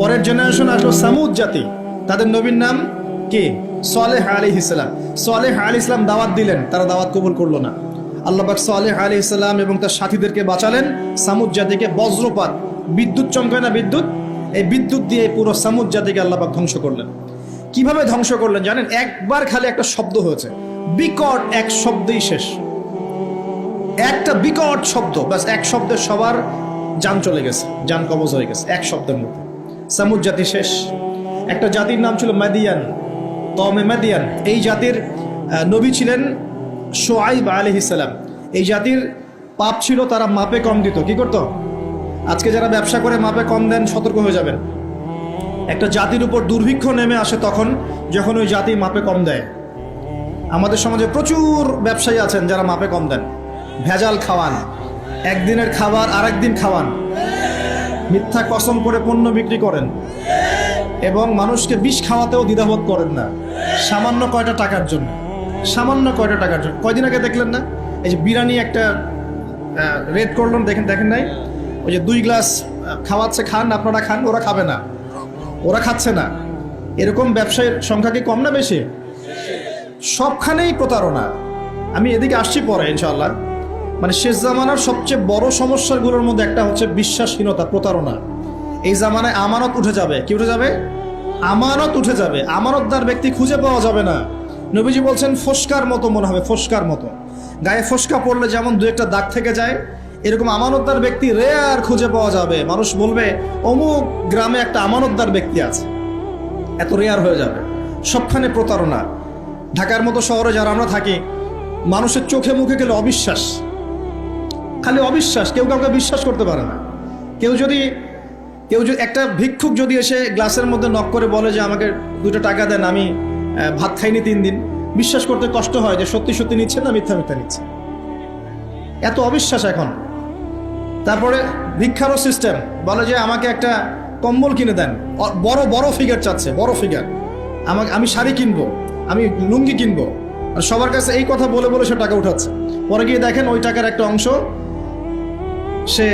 পরের জেনারেশন আসলো সামুদ জাতি, তাদের নবীর নাম কি? সালেহ আলাইহিস সালাম। সালেহ আলাইহিস সালাম দাওয়াত দিলেন, তারা দাওয়াত কবুল করলো না। আল্লাহ পাক সালেহ আলাইহিস সালাম এবং তার সাথীদেরকে বাঁচালেন সামুদ জাতিকে বজ্রপাত, বিদ্যুৎ চমকায় না বিদ্যুৎ, এই বিদ্যুৎ দিয়ে পুরো সামুদ জাতিকে আল্লাহ পাক ধ্বংস করলেন। কিভাবে ধ্বংস করলেন জানেন? একবার খালি একটা শব্দ হয়েছে, বিকট এক শব্দেই শেষ। একটা বিকট শব্দ, ব্যাস এক শব্দের সবার জান চলে গেছে, জান কবজ হয়ে গেছে এক শব্দের মধ্যে। সামুদ জাতি শেষ। একটা জাতির নাম ছিল মাদিয়ান, কওমে মাদিয়ান। এই জাতির নবী ছিলেন শুআইব আলাইহিস সালাম। এই জাতির পাপ ছিল, তারা মাপে কম দিত। কি করত? আজকে যারা ব্যবসা করে মাপে কম দেন, সতর্ক হয়ে যাবেন। একটা জাতির উপর দুর্ভিক্ষ নেমে আসে তখন যখন ওই জাতি মাপে কম দেয়। আমাদের সমাজে প্রচুর ব্যবসায়ী আছেন যারা মাপে কম দেন, ভেজাল খাওয়ান, একদিনের খাবার আরেকদিন খাওয়ান, মিথ্যা কসম করে পণ্য বিক্রি করেন এবং মানুষকে বিষ খাওয়াতেও দ্বিধাবোধ করেন না, সামান্য কয়টা টাকার জন্য। সামান্য কয়টা টাকার জন্য। কয়দিন আগে দেখলেন না, এই যে বিরিয়ানি একটা রেড করলেন, দেখেন নাই? ওই যে 2 গ্লাস খাওয়াচ্ছে, খান আপনারা খান, ওরা খাবে না, ওরা খাচ্ছে না। এরকম ব্যবসায়ীর সংখ্যা কি কম না বেশি? সবখানেই প্রতারণা। আমি এদিকে আসছি পরে ইনশাআল্লাহ। মানে শেষ জামানার সবচেয়ে বড় সমস্যাগুলোর মধ্যে একটা হচ্ছে বিশ্বাসহীনতা, প্রতারণা। এই জামানায় আমানত উঠে যাবে। কি উঠে যাবে? আমানত উঠে যাবে। আমানতদার ব্যক্তি খুঁজে পাওয়া যাবে না। নবীজি বলছেন ফোসকার মতো মনে হবে, ফোসকার মতো। গায়ে ফোসকা পড়লে যেমন 2-1টা দাগ থেকে যায়, এরকম আমানতদার ব্যক্তি রেয়ার খুঁজে পাওয়া যাবে। মানুষ বলবে অমুক গ্রামে একটা আমানতদার ব্যক্তি আছে, এত রেয়ার হয়ে যাবে। সবখানে প্রতারণা। ঢাকার মতো শহরে যারা আমরা থাকি, মানুষের চোখে মুখে গেলে অবিশ্বাস, খালি অবিশ্বাস। কেউ কাউকে বিশ্বাস করতে পারে না। কেউ যদি একটা ভিক্ষুক যদি এসে গ্লাসের মধ্যে নক করে বলে যে আমাকে 2টা টাকা দেন, আমি ভাত খাইনি 3 দিন, বিশ্বাস করতে কষ্ট হয় যে সত্যি সত্যি নিচ্ছে না মিথ্যা মিথ্যা নিচ্ছে। এত অবিশ্বাস এখন। তারপরে ভিক্ষারও সিস্টেম, বলে যে আমাকে একটা কম্বল কিনে দেন, বড় বড় ফিগার চাচ্ছে, বড় ফিগার। আমি শাড়ি কিনবো, আমি লুঙ্গি কিনবো, আর সবার কাছে এই কথা বলে বলে সে টাকা উঠাচ্ছে। পরে গিয়ে দেখেন ওই টাকার একটা অংশ সে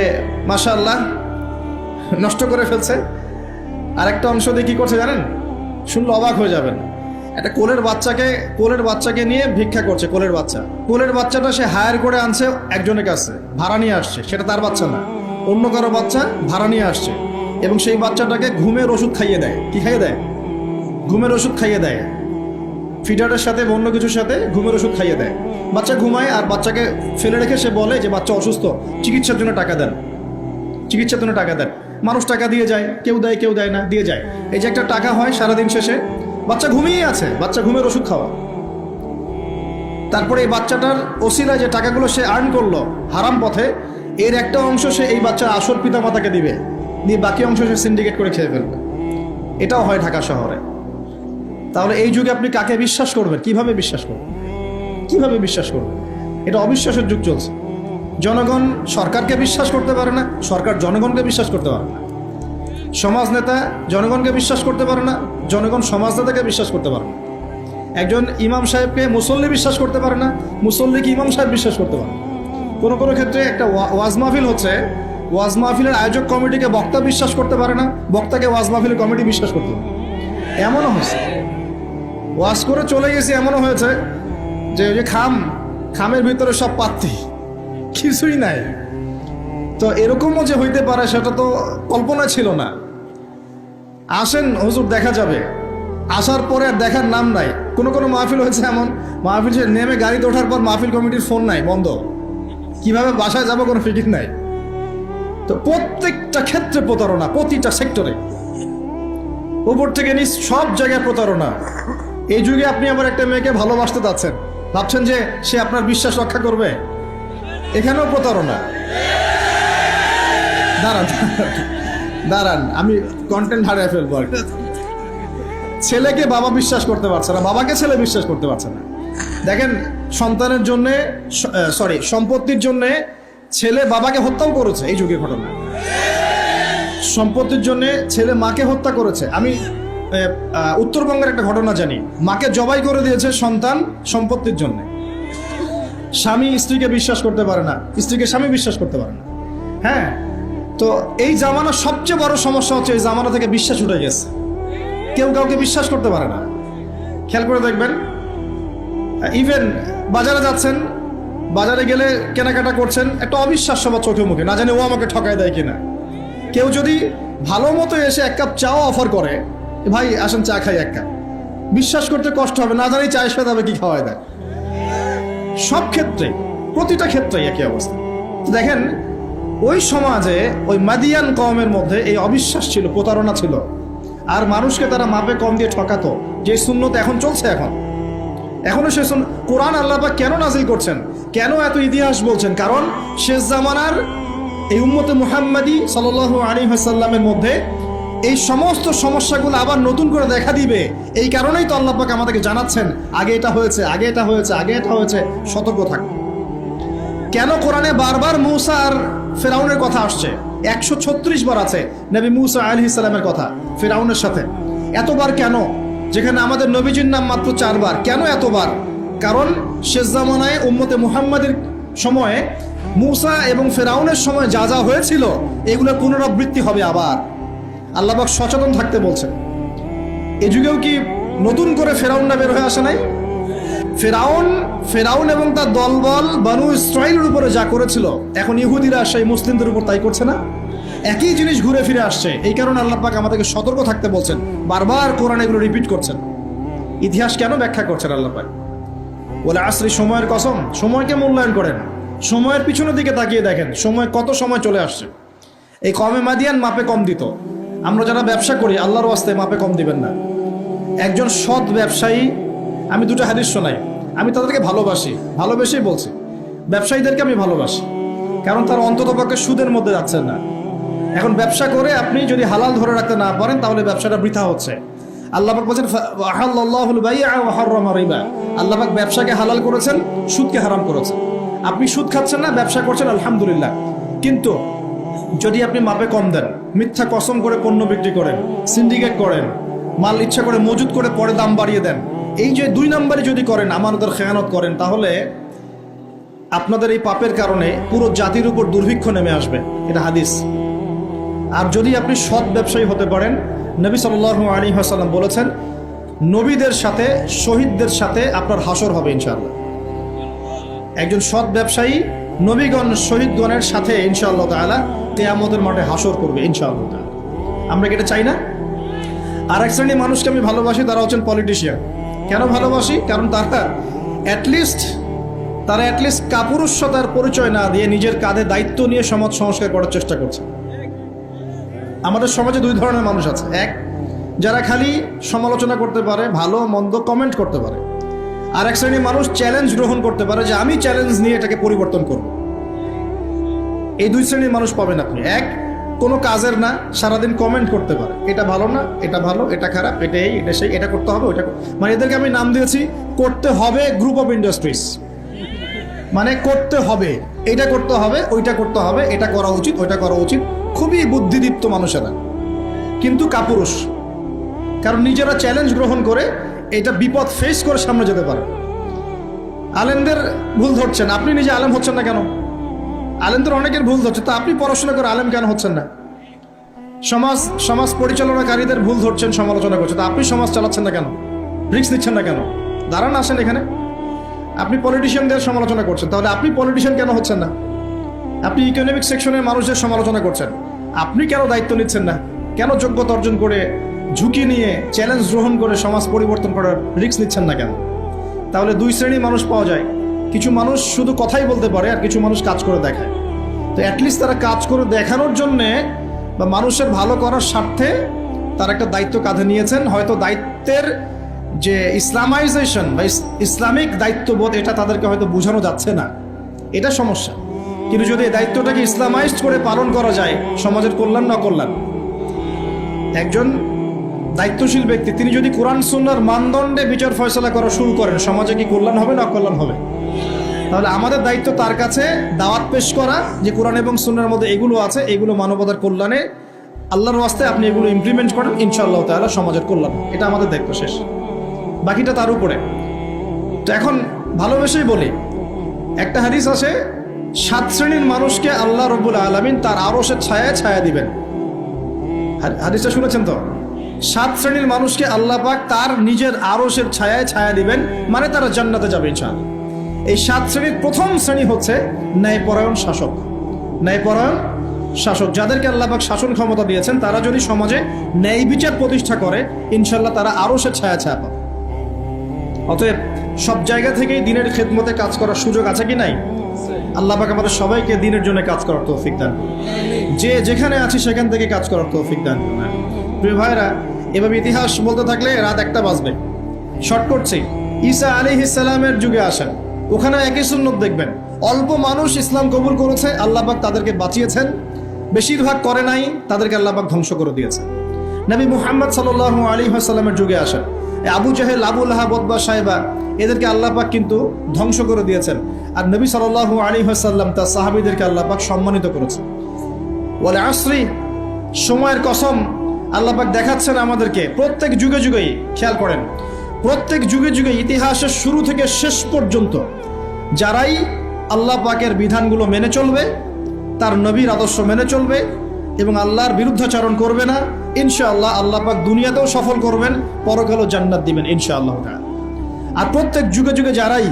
মাশাআল্লাহ নষ্ট করে ফেলছে, আর একটা অংশ দিয়ে কি করছে জানেন? শুনলে অবাক হয়ে যাবেন। একটা কোলের বাচ্চাকে নিয়ে ভিক্ষা করছে। কোলের বাচ্চাটা সে হায়ার করে আনছে একজনের কাছে, ভাড়া নিয়ে আসছে। সেটা তার বাচ্চা না, অন্য কারো বাচ্চা ভাড়া নিয়ে আসছে, এবং সেই বাচ্চাটাকে ঘুমের ওষুধ খাইয়ে দেয়। কি খাইয়ে দেয়? ঘুমের ওষুধ খাইয়ে দেয়। ফিডারের সাথে অন্য কিছুর সাথে ঘুমের ওষুধ খাইয়ে দেয়। বাচ্চা ঘুমায়, আর বাচ্চাকে ফেলে রেখে সে বলে যে বাচ্চা অসুস্থ, চিকিৎসার জন্য টাকা দেন, চিকিৎসার জন্য টাকা দেন। মানুষ টাকা দিয়ে যায়, কেউ দেয় কেউ দেয় না, দিয়ে যায়। এই যে একটা টাকা হয় সারাদিন শেষে, বাচ্চা ঘুমিয়ে আছে, বাচ্চা ঘুমের ওষুধ খাওয়া। তারপরে এই বাচ্চাটার ওসিলায় যে টাকাগুলো সে আর্ন করলো হারাম পথে, এর একটা অংশ সে এই বাচ্চার আসল পিতা মাতাকে দিবে, দিয়ে বাকি অংশ সে সিন্ডিকেট করে খেয়ে ফেলবে। এটাও হয় ঢাকা শহরে। তাহলে এই যুগে আপনি কাকে বিশ্বাস করবেন? কিভাবে বিশ্বাস করবেন? কিভাবে বিশ্বাস করবেন? এটা অবিশ্বাসের যুগ চলছে। জনগণ সরকারকে বিশ্বাস করতে পারে না, সরকার জনগণকে বিশ্বাস করতে পারে না। সমাজ নেতা জনগণকে বিশ্বাস করতে পারে না, জনগণ সমাজ নেতাকে বিশ্বাস করতে পারে না। একজন ইমাম সাহেবকে মুসল্লি বিশ্বাস করতে পারে না, মুসল্লিকে ইমাম সাহেব বিশ্বাস করতে পারে না। কোনো কোনো ক্ষেত্রে একটা ওয়াজ মাহফিল হচ্ছে, ওয়াজ মাহফিলের আয়োজক কমিটিকে বক্তা বিশ্বাস করতে পারে না, বক্তাকে ওয়াজ মাহফিলের কমিটি বিশ্বাস করতে পারে। এমনও হয়েছে, ওয়াজ করে চলে গেছি, এমনও হয়েছে যে ওই যে খামের ভিতরে সব পাত্তি, কিছুই নাই। তো এরকমও যে হইতে পারে সেটা তো কল্পনা ছিল না। আসেন হুজুর দেখা যাবে, আসার পরে আর দেখার নাম নাই। কোনো কোনো মাহফিল হয়েছে এমন, মাহফিল সে নেমে গাড়িতে ওঠার পর মাহফিল কমিটির ফোন নাই, বন্ধ। কিভাবে বাসায় যাবো কোনো ফিকির নাই। তো প্রত্যেকটা ক্ষেত্রে প্রতারণা, প্রতিটা সেক্টরে, উপর থেকে নিচ সব জায়গায় প্রতারণা। এই যুগে আপনি আবার একটা মেয়েকে ভালোবাসতে যাচ্ছেন, ভাবছেন যে সে আপনার বিশ্বাস রক্ষা করবে, এখানেও প্রতারণা। দাঁড়ান আমি কন্টেন্ট হারিয়ে ফেলবো আর কি। ছেলেকে বাবা বিশ্বাস করতে পারছে না, বাবাকে ছেলে বিশ্বাস করতে পারছে না। দেখেন সন্তানের জন্যে, সম্পত্তির জন্যে ছেলে বাবাকে হত্যাও করেছে। এই যুগের ঘটনা। সম্পত্তির জন্যে ছেলে মাকে হত্যা করেছে। আমি উত্তরবঙ্গের একটা ঘটনা জানি, মাকে জবাই করে দিয়েছে সন্তান সম্পত্তির জন্য। স্বামী স্ত্রীকে বিশ্বাস করতে পারে না, স্ত্রীকে স্বামী বিশ্বাস করতে পারে না। হ্যাঁ, তো এই জামানার সবচেয়ে বড় সমস্যা হচ্ছে এই জামানা থেকে বিশ্বাস উঠে গেছে, কেউ কাউকে বিশ্বাস করতে পারে না। খেয়াল করে দেখবেন, ইভেন বাজারে যাচ্ছেন, বাজারে গেলে কেনাকাটা করছেন, একটা অবিশ্বাস সবার চোখে মুখে, না জানি ও আমাকে ঠকায় দেয় কিনা। কেউ যদি ভালো মতো এসে এক কাপ চাও অফার করে, ভাই আসেন চা খাই এক কাপ, বিশ্বাস করতে কষ্ট হবে, না জানি চা এসে যাবে কি খাওয়ায় দেয়। সব ক্ষেত্রে, প্রতিটা ক্ষেত্রেই একই অবস্থা। দেখেন ওই সমাজে ওই মাদিয়ান কওমের মধ্যে এই অবিশ্বাস ছিল, প্রতারণা ছিল, আর মানুষকে তারা মাপে কম দিয়ে ঠকাতো। যে সুন্নত এখন চলছে, এখনো সে কোরআন আল্লাহ পাক কেন নাজিল করছেন, কেন এত ইতিহাস বলছেন? কারণ শেষ জামানার এই উম্মতে মুহাম্মাদি সাল্লাল্লাহু আলাইহি ওয়াসাল্লামের মধ্যে এই সমস্ত সমস্যাগুলো আবার নতুন করে দেখা দিবে। এই কারণেই তো আল্লাহ পাক আমাদেরকে জানাচ্ছেন, আগে এটা হয়েছে, আগে এটা হয়েছে, আগে এটা হয়েছে, সতর্ক থাক। কেন কোরআনে বারবার মূসা আর ফেরাউনের কথা আসছে? 136 বার আছে নবী মূসা আলাইহিস সালামের কথা ফেরাউনের সাথে। এতবার কেন, যেখানে আমাদের নবীজির নাম মাত্র 4 বার? কেন এতবার? কারণ শেষ জামানায় উম্মতে মুহাম্মাদের সময়ে মূসা এবং ফেরাউনের সময় যা যা হয়েছিল এগুলোর পুনরাবৃত্তি হবে আবার। আল্লাহ পাক সচেতন থাকতে বলছেন। এই যুগেও কি নতুন করে ফেরাউনরা বের হয়ে আসে নাই? ফেরাউন এবং তার দলবল বানু ইসরাইলের উপরে যা করেছিল, এখন ইহুদিরা সেই মুসলিমদের উপর তাই করছে না? একই জিনিস ঘুরে ফিরে আসছে। এই কারণে আল্লাহ পাক আমাদেরকে সতর্ক থাকতে বলছেন, বারবার কোরআন এগুলো রিপিট করছেন। ইতিহাস কেন ব্যাখ্যা করছেন আল্লাহ পাক? বলে আসরি, সময়ের কসম, সময়কে মূল্যায়ন করেন, সময়ের পিছনের দিকে তাকিয়ে দেখেন সময় কত সময় চলে আসছে। এই কমে মাদিয়ান মাপে কম দিত। আমরা যারা ব্যবসা করি আল্লাহর ওয়াস্তে মাপে কম দিবেন না। একজন সৎ ব্যবসায়ী, আমি দুটো হাদিস শোনাই, আমি তাদেরকে ভালোবেসেই বলছি, ব্যবসায়ীদেরকে আমি ভালোবাসি, কারণ তারা অন্ততপক্ষে সুদের মধ্যে যাচ্ছেন না। এখন ব্যবসা করে আপনি যদি হালাল ধরে রাখতে না পারেন তাহলে ব্যবসাটা বৃথা হচ্ছে। আল্লাহ পাক বলেছেন আহাল্লাহুল বাই'a ওয়া হাররামা রিবা, আল্লাহ পাক ব্যবসাকে হালাল করেছেন, সুদকে হারাম করেছেন। আপনি সুদ খাচ্ছেন না, ব্যবসা করছেন, আলহামদুলিল্লাহ। কিন্তু যদি আপনি মাপে কম দেন, মিথ্যা কসম করে পণ্য বিক্রি করেন, সিন্ডিকেট করেন, মাল ইচ্ছা করে মজুদ করে পরে দাম বাড়িয়ে দেন, এই যে 2 নম্বরে যদি করেন, আমানতের খেয়ানত করেন, তাহলে আপনাদের এই পাপের কারণে পুরো জাতির উপর দুর্ভিক্ষ নেমে আসবে। এটা হাদিস। আর যদি আপনি সৎ ব্যবসায়ী হতে পারেন, নবী সাল্লাল্লাহু আলাইহি ওয়াসাল্লাম বলেছেন, নবীদের সাথে, শহীদদের সাথে আপনার হাসর হবে ইনশাআল্লাহ। একজন সৎ ব্যবসায়ী নবীগণ, শহীদগণের সাথে ইনশাআল্লাহ তাআলা কিয়ামতের মাঠে হাসর করবে ইনশাআল্লাহ তাআলা। আমরা কি এটা চাই না? আর এক শ্রেণীর মানুষকে আমি ভালোবাসি, তারা হচ্ছেন পলিটিশিয়ান। কেন ভালোবাসি? কারণ তারা অ্যাটলিস্ট কাপুরুষতার পরিচয় না দিয়ে নিজের কাঁধে দায়িত্ব নিয়ে সমাজ সংস্কার করার চেষ্টা করছে। আমাদের সমাজে 2 ধরনের মানুষ আছে। এক, যারা খালি সমালোচনা করতে পারে, ভালো মন্দ কমেন্ট করতে পারে। আর এক শ্রেণীর মানুষ চ্যালেঞ্জ গ্রহণ করতে পারে, যে আমি চ্যালেঞ্জ নিয়ে এটাকে পরিবর্তন করব। এই 2 শ্রেণীর মানুষ পাবেন আপনি। এক, কোনো কাজের না, সারাদিন কমেন্ট করতে পারে, এটা ভালো না, এটা ভালো, এটা খারাপ, এটা এই, এটা সেই, এটা করতে হবে, ওইটা, মানে এদেরকে আমি নাম দিয়েছি করতে হবে গ্রুপ অফ ইন্ডাস্ট্রিজ। মানে করতে হবে, এটা করতে হবে, ওইটা করতে হবে, এটা করা উচিত, ওইটা করা উচিত। খুবই বুদ্ধিদীপ্ত মানুষেরা, কিন্তু কাপুরুষ। কারণ নিজেরা চ্যালেঞ্জ গ্রহণ করে এটা বিপদ ফেস করে সামনে যেতে পারে। আলেমদের ভুল ধরছেন, আপনি নিজে আলেম হচ্ছেন না কেন? আলেমদের অনেকের ভুল ধরছে, তো আপনি পড়াশোনা করে আলেম কেন হচ্ছেন না? সমাজ পরিচালনাকারীদের ভুল ধরছেন, সমালোচনা করছেন, তো আপনি সমাজ চালাচ্ছেন না কেন? রিস্ক নিচ্ছেন না কেন? দাঁড়ান, আসেন এখানে। আপনি পলিটিশিয়ানদের সমালোচনা করছেন, তাহলে আপনি পলিটিশিয়ান কেন হচ্ছেন না? আপনি ইকোনমিক সেকশনের মানুষদের সমালোচনা করছেন, আপনি কেন দায়িত্ব নিচ্ছেন না? কেন যোগ্যতা অর্জন করে, ঝুঁকি নিয়ে, চ্যালেঞ্জ গ্রহণ করে সমাজ পরিবর্তন করার রিস্ক নিচ্ছেন না কেন? তাহলে 2 শ্রেণীর মানুষ পাওয়া যায়। কিছু মানুষ শুধু কথাই বলতে পারে, আর কিছু মানুষ কাজ করে দেখায়। তো অ্যাটলিস্ট তারা কাজ করে দেখানোর জন্যে বা মানুষের ভালো করার স্বার্থে তারা একটা দায়িত্ব কাঁধে নিয়েছেন। হয়তো দায়িত্বের যে ইসলামাইজেশন বা ইসলামিক দায়িত্ববোধ, এটা তাদেরকে হয়তো বোঝানো যাচ্ছে না, এটা সমস্যা। কিন্তু যদি এই দায়িত্বটাকে ইসলামাইজড করে পালন করা যায়, সমাজের কল্যাণ না কল্যাণ। একজন দায়িত্বশীল ব্যক্তি তিনি যদি কোরআন সুন্নাহর মানদণ্ডে বিচার ফয়সালা করা শুরু করেন, সমাজে কি কল্যাণ হবে না অকল্যাণ হবে? তাহলে আমাদের দায়িত্ব তার কাছে দাওয়াত পেশ করা, যে কোরআন এবং সুন্নাহর মধ্যে এগুলো আছে, এগুলো মানবতার কল্যাণে, আল্লাহর ওয়াস্তে আপনি এগুলো ইমপ্লিমেন্ট করেন, ইনশাআল্লাহ তাআলা সমাজের কল্যাণ। এটা আমাদের দায়িত্ব, শেষ। বাকিটা তার উপরে। তো এখন ভালোবেসেই বলি, একটা হাদিস আছে 7 শ্রেণীর মানুষকে আল্লাহ রাব্বুল আলামিন তার আরশের ছায়ায় ছায়া দিবেন। হাদিসটা শুনেছেন তো? 7 শ্রেণীর মানুষকে আল্লাহ পাক তার নিজের আরশের ছায়ায় ছায়া দিবেন, মানে তারা জান্নাতে যাবে ইনশাআল্লাহ। এই 7 শ্রেণীর প্রথম শ্রেণী হচ্ছে ন্যায়পরায়ণ শাসক। ন্যায়পরায়ণ শাসক, যাদেরকে আল্লাহ পাক শাসন ক্ষমতা দিয়েছেন, তারা যদি সমাজে ন্যায় বিচার প্রতিষ্ঠা করে, ইনশাআল্লাহ তারা আরশের ছায়া ছায়া পাবে। অতএব সব জায়গা থেকেই দিনের খেদমতে কাজ করার সুযোগ আছে কি নাই? আল্লাহ পাক আমাদের সবাইকে দিনের জন্য কাজ করার তৌফিক দান করুন। যে যেখানে আছি সেখান থেকে কাজ করার তৌফিক দান করুন। প্রিয় ভাইরা, এভাবে ইতিহাস বলতে থাকলে রাত 1টা বাজবে। শর্ট করছি, ঈসা আলাইহিস সালামের যুগে আসেন, ওখানে একই সুন্নত দেখবেন। অল্প মানুষ ইসলাম কবুল করেছে, আল্লাহ পাক তাদেরকে বাঁচিয়েছেন। বেশিরভাগ করে নাই, তাদেরকে আল্লাহ পাক ধ্বংস করে দিয়েছে। নবী মুহাম্মদ সাল্লাল্লাহু আলাইহি ওয়াসাল্লামের যুগে আসেন, আবু জাহেল, আবু লাহাব, উতবা, সাইবা, এদেরকে আল্লাহ পাক কিন্তু ধ্বংস করে দিয়েছেন। আর নবী সাল্লাল্লাহু আলাইহি ওয়াসাল্লাম তার সাহাবীদেরকে আল্লাহ পাক সম্মানিত করেছেন। ওয়াল আসরি, সময়ের কসম, আল্লাহ পাক দেখাচ্ছেন আমাদেরকে প্রত্যেক যুগে যুগেই। খেয়াল করেন, প্রত্যেক যুগে যুগে ইতিহাসের শুরু থেকে শেষ পর্যন্ত যারাই আল্লাহ পাকের বিধানগুলো মেনে চলবে, তার নবীর আদর্শ মেনে চলবে এবং আল্লাহর বিরুদ্ধাচরণ করবে না, ইনশাআল্লাহ আল্লাহ পাক দুনিয়াতেও সফল করবেন, পরকালেও জান্নাত দিবেন ইনশাআল্লাহ তাআলা। আর প্রত্যেক যুগে যুগে যারাই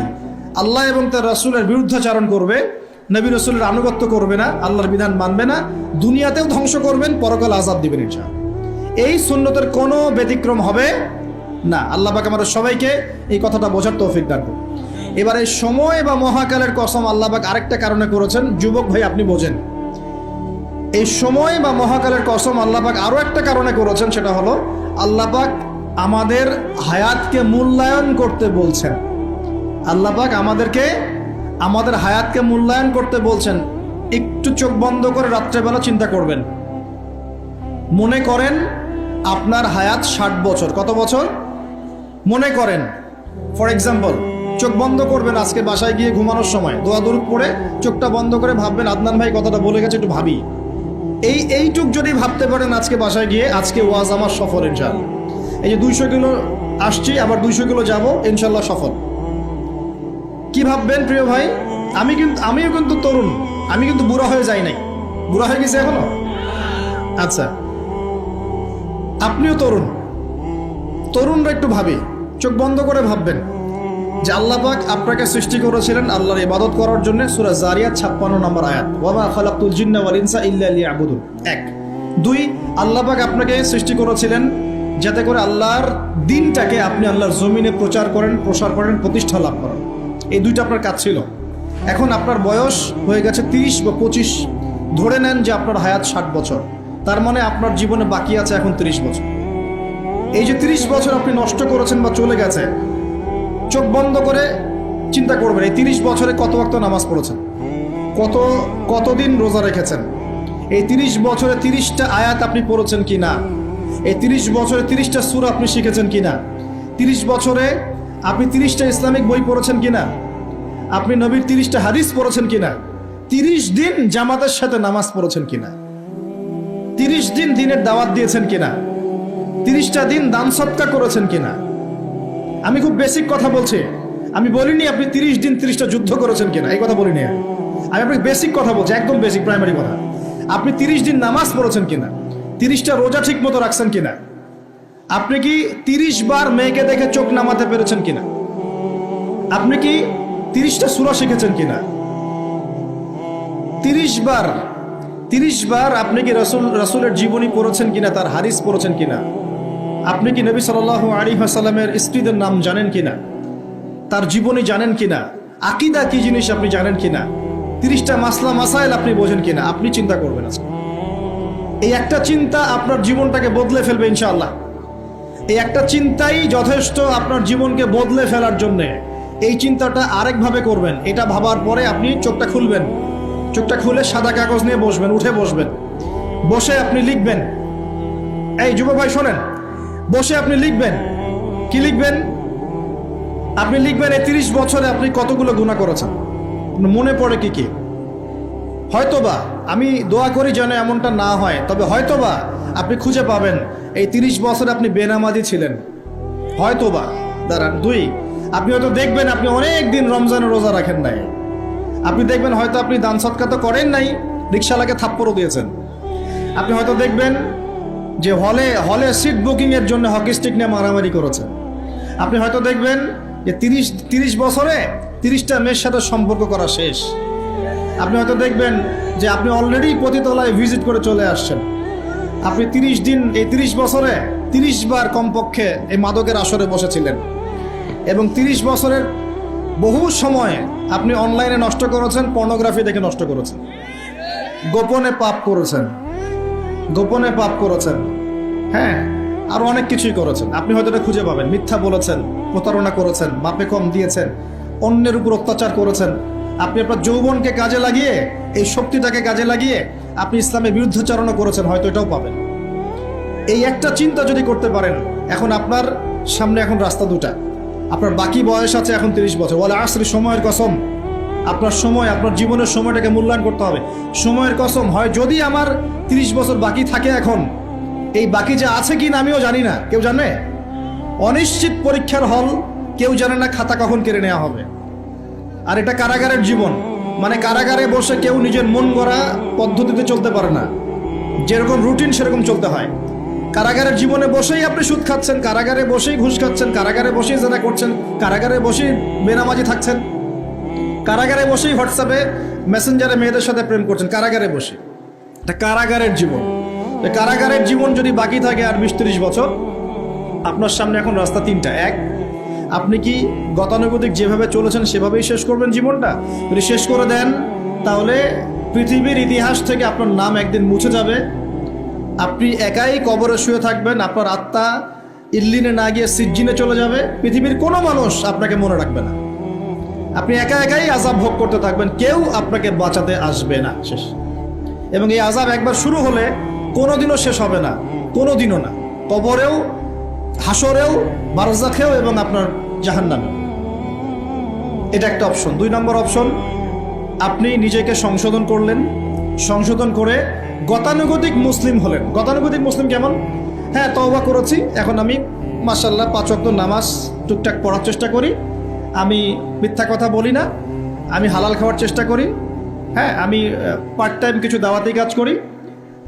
আল্লাহ এবং তার রাসূলের বিরুদ্ধাচরণ করবে, নবী রাসূলের আনুগত্য করবে না, আল্লাহর বিধান মানবে না, দুনিয়াতেও ধ্বংস করবেন, পরকালে আযাব দিবেন ইনশাআল্লাহ। এই সুন্নতের কোনো ব্যতিক্রম হবে না। আল্লাহ পাক আমাদের সবাইকে এই কথাটা বোঝার তৌফিক দান করুন। এবার এই সময় বা মহাকালের কসম আল্লাহ পাক আরেকটা কারণে করেছেন, যুবক ভাই আপনি বোঝেন। এই সময় বা মহাকালের কসম আল্লাহ পাক আরো একটা কারণে করেছেন, সেটা হলো আল্লাহ পাক আমাদের হায়াতকে মূল্যায়ন করতে বলছেন। আল্লাহ পাক আমাদেরকে আমাদের হায়াতকে মূল্যায়ন করতে বলছেন। একটু চোখ বন্ধ করে রাত্রেবেলা চিন্তা করবেন, মনে করেন আপনার হায়াত 60 বছর। কত বছর? মনে করেন, ফর এক্সাম্পল, চোখ বন্ধ করবেন, আজকে বাসায় গিয়ে ঘুমানোর সময় দোয়া দরুদ পড়ে চোখটা বন্ধ করে ভাববেন, আদনান ভাই কথাটা বলে গেছে, একটু ভাবি। এইটুক যদি ভাবতে পারেন আজকে বাসায় গিয়ে, আজকে ওয়াজ আমার সফল ইনশাআল্লাহ। এই যে 200 কিলো আসছি, আবার 200 কিলো যাবো, ইনশাআল্লাহ সফল। কি ভাববেন প্রিয় ভাই? আমিও কিন্তু তরুণ, আমি কিন্তু বুড়া হয়ে যাই নাই। বুড়া হয়ে গেছে এখনো? আচ্ছা, আপনিও তরুণ। তরুণরা একটু ভাবি, চোখ বন্ধ করে ভাববেন যে আল্লাহ পাক আপনাকে সৃষ্টি করেছিলেন আল্লাহর ইবাদত করার জন্য। সূরা জারিয়াত 56 নম্বর আয়াত, ওয়া মা খালাকতুল জিন্না ওয়াল ইনসা ইল্লা লিয়াবুদুন। 1 2 আল্লাহ পাক আপনাকে সৃষ্টি করেছিলেন যাতে করে আল্লাহর দিনটাকে আপনি আল্লাহর জমিনে প্রচার করেন, প্রসার করেন, প্রতিষ্ঠা লাভ করেন। এই দুইটা আপনার কাজ ছিল। এখন আপনার বয়স হয়ে গেছে 30 বা 25, ধরে নেন যে আপনার হায়াত 60 বছর। তার মানে আপনার জীবনে বাকি আছে এখন 30 বছর। এই যে 30 বছর আপনি নষ্ট করেছেন বা চলে গেছে, চোখ বন্ধ করে চিন্তা করবেন এই 30 বছরে কত ওয়াক্ত নামাজ পড়েছেন, কতদিন রোজা রেখেছেন, এই 30 বছরে 30টা আয়াত আপনি পড়েছেন কিনা, এই 30 বছরে 30টা সূরা আপনি শিখেছেন কিনা, 30 বছরে আপনি 30টা ইসলামিক বই পড়েছেন কিনা, আপনি নবীর 30টা হাদিস পড়েছেন কিনা, 30 দিন জামাতের সাথে নামাজ পড়েছেন কিনা, 30 দিন দিনের দাওয়াত দিয়েছেন কিনা, 30টা দিন দান সদকা করেছেন কিনা। আমি খুব বেসিক কথা বলছি, আমি বলিনি আপনি 30 দিন 30টা যুদ্ধ করেছেন কিনা, এই কথা বলিনি। আমি আপনাকে বেসিক কথা বলছি, একদম বেসিক প্রাইমারি কথা। আপনি 30 দিন নামাজ পড়েছেন কিনা, 30টা রোজা ঠিক মতো রাখছেন কিনা, আপনি কি 30 বার মেয়েকে দেখে চোখ নামাতে পেরেছেন কিনা, আপনি কি 30টা সূরা শিখেছেন কিনা, 30 বার আপনি কি রাসূলের জীবনী পড়েছেন কিনা, তার হাদিস পড়েছেন কিনা, আপনি কি নবী সাল্লাল্লাহু আলাইহি ওয়াসাল্লামের স্ত্রীদের নাম জানেন কিনা, তার জীবনী জানেন কিনা, আকীদা কি জিনিস আপনি জানেন কিনা, 30টা মাসলা মাসাইল আপনি বোঝেন কিনা। আপনি চিন্তা করবেন আজকে, এই একটা চিন্তা আপনার জীবনটাকে বদলে ফেলবে ইনশাআল্লাহ। এই একটা চিন্তাই যথেষ্ট আপনার জীবনকে বদলে ফেলার জন্য। এই চিন্তাটা আরেকভাবে করবেন, এটা ভাবার পরে আপনি চোখটা খুলবেন, চোখটা খুলে সাদা কাগজ নিয়ে বসবেন, উঠে বসবেন, বসে আপনি লিখবেন। এই যুব ভাই শোনেন, বসে আপনি লিখবেন। কি লিখবেন? আপনি লিখবেন এই 30 বছরে আপনি কতগুলো গুনাহ করেছেন, মনে পড়ে কি কি। হয়তোবা, আমি দোয়া করি যেন এমনটা না হয়, তবে হয়তোবা আপনি খুঁজে পাবেন এই 30 বছরে আপনি বেনামাজি ছিলেন, হয়তোবা। দাঁড়ান, 2 আপনি হয়তো দেখবেন আপনি অনেক দিন রমজানের রোজা রাখেন নাই, আপনি দেখবেন হয়তো আপনি দান সৎকা তো করেন নাই, রিক্সাওয়ালাকে থাপ্পড়ও দিয়েছেন। আপনি হয়তো দেখবেন যে হলে সিট বুকিং এর জন্য হকি স্টিক নিয়ে মারামারি করেছেন। আপনি হয়তো দেখবেন যে 30 বছরে 30টা মেয়ের সাথে সম্পর্ক করা শেষ। আপনি হয়তো দেখবেন যে আপনি অলরেডি পতিতলায় ভিজিট করে চলে আসছেন। আপনি 30 দিন, এই 30 বছরে 30 বার কমপক্ষে এই মাদকের আসরে বসেছিলেন, এবং 30 বছরের বহু সময় আপনি অনলাইনে নষ্ট করেছেন, পর্নোগ্রাফি দেখে নষ্ট করেছেন, গোপনে পাপ করেছেন, হ্যাঁ, আরো অনেক কিছুই করেছেন। আপনি হয়তো এটা খুঁজে পাবেন। মিথ্যা বলেছেন, প্রতারণা করেছেন, মাপে কম দিয়েছেন, অন্যের উপর অত্যাচার করেছেন। আপনি আপনার যৌবনকে কাজে লাগিয়ে, এই শক্তিটাকে কাজে লাগিয়ে আপনি ইসলামের বিরুদ্ধাচরণ করেছেন, হয়তো এটাও পাবেন। এই একটা চিন্তা যদি করতে পারেন, এখন আপনার সামনে এখন রাস্তা দুটা। আপনার বাকি বয়স আছে এখন 30 বছর, বলে আসলে সময়ের কসম, আপনার সময়, আপনার জীবনের সময়টাকে মূল্যায়ন করতে হবে। সময়ের কসম, হয় যদি আমার 30 বছর বাকি থাকে, এখন এই বাকি যে আছে কি না আমিও জানি না, কেউ জানে? অনিশ্চিত পরীক্ষার হল, কেউ জানে না খাতা কখন কেড়ে নেওয়া হবে। আর এটা কারাগারের জীবন, মানে কারাগারে বসে কেউ নিজের মন গড়া পদ্ধতিতে চলতে পারে না, যেরকম রুটিন সেরকম চলতে হয়। কারাগারের জীবনে বসেই আপনি সুদ খাচ্ছেন, কারাগারে বসেই ঘুষ খাচ্ছেন, কারাগারে বসেই জেনা করছেন, কারাগারে বসেই বেনামাজি থাকছেন, কারাগারে বসেই হোয়াটসঅ্যাপে মেসেঞ্জারে মেয়েদের সাথে প্রেম করছেন, কারাগারে বসে। এটা কারাগারের জীবন। কারাগারের জীবন যদি বাকি থাকে আর 20-30 বছর, আপনার সামনে এখন রাস্তা তিনটা। এক, আপনি কি গতানুগতিক যেভাবে চলেছেন সেভাবেই শেষ করবেন জীবনটা? যদি শেষ করে দেন, তাহলে পৃথিবীর ইতিহাস থেকে আপনার নাম একদিন মুছে যাবে। আপনি একাই কবরে শুয়ে থাকবেন, আপনার আত্মা ইল্লিনে না গিয়ে সিজ্জিনে চলে যাবে। পৃথিবীর কোনো মানুষ আপনাকে মনে রাখবে না, আপনি একাই আযাব ভোগ করতে থাকবেন, কেউ আপনাকে বাঁচাতে আসবে না। শেষ। এবং এই আযাব একবার শুরু হলে কোনোদিনও শেষ হবে না, কোনোদিনও না। কবরেও, হাসরেও, বারজাখেও এবং আপনার জাহান্নামেও। এটা একটা অপশন। 2 নম্বর অপশন, আপনি নিজেকে সংশোধন করলেন, সংশোধন করে গতানুগতিক মুসলিম হলেন। গতানুগতিক মুসলিম কেমন? হ্যাঁ, তওবা করেছি, এখন আমি মাশাআল্লাহ 5 ওয়াক্ত নামাজ টুকটাক পড়ার চেষ্টা করি, আমি মিথ্যা কথা বলি না, আমি হালাল খাওয়ার চেষ্টা করি, হ্যাঁ, আমি পার্ট টাইম কিছু দাওয়াতি কাজ করি,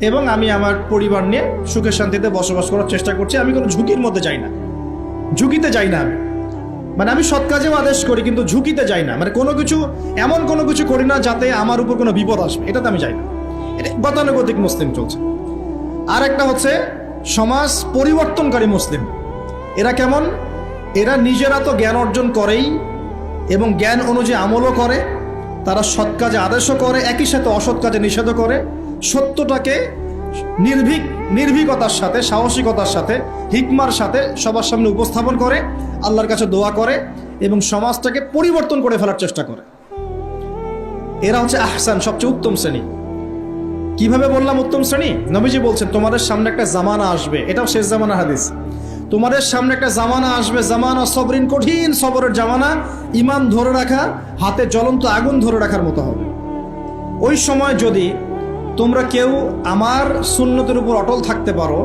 এবং আমি আমার পরিবার নিয়ে সুখে শান্তিতে বসবাস করার চেষ্টা করছি। আমি কোনো ঝুঁকির মধ্যে যাই না, ঝুঁকিতে যাই না। মানে আমি সৎ কাজেও আদেশ করি, কিন্তু ঝুঁকিতে যাই না। মানে কোনো কিছু, এমন কোনো কিছু করি না যাতে আমার উপর কোনো বিপদ আসবে, এটাতে আমি যাই না। এটা গতানুগতিক মুসলিম চলছে। আর একটা হচ্ছে সমাজ পরিবর্তনকারী মুসলিম। এরা কেমন? এরা নিজেরা তো জ্ঞান অর্জন করেই এবং জ্ঞান অনুযায়ী আমলও করে, তারা সৎ কাজে আদেশও করে, একই সাথে অসৎ কাজে নিষেধও করে। সত্যটাকে নির্ভীকতার সাথে, সাহসিকতার সাথে, হিকমার সাথে সবার সামনে উপস্থাপন করে, আল্লাহর কাছে দোয়া করে এবং সমাজটাকে পরিবর্তন করে ফেলার চেষ্টা করে। এরা হচ্ছে আহসান, সবচেয়ে উত্তম শ্রেণী। কিভাবে বললাম উত্তম শ্রেণী? নবীজি বলছেন তোমাদের সামনে একটা জামানা আসবে, এটাও শেষ জামানা হাদিস। তোমাদের সামনে একটা জামানা আসবে, জামানা সবরিন, কঠিন সবরের জামানা। ঈমান ধরে রাখা হাতে জ্বলন্ত আগুন ধরে রাখার মতো হবে। ওই সময় যদি তোমরা কেউ আমার সুন্নতের উপর অটল থাকতে পারো,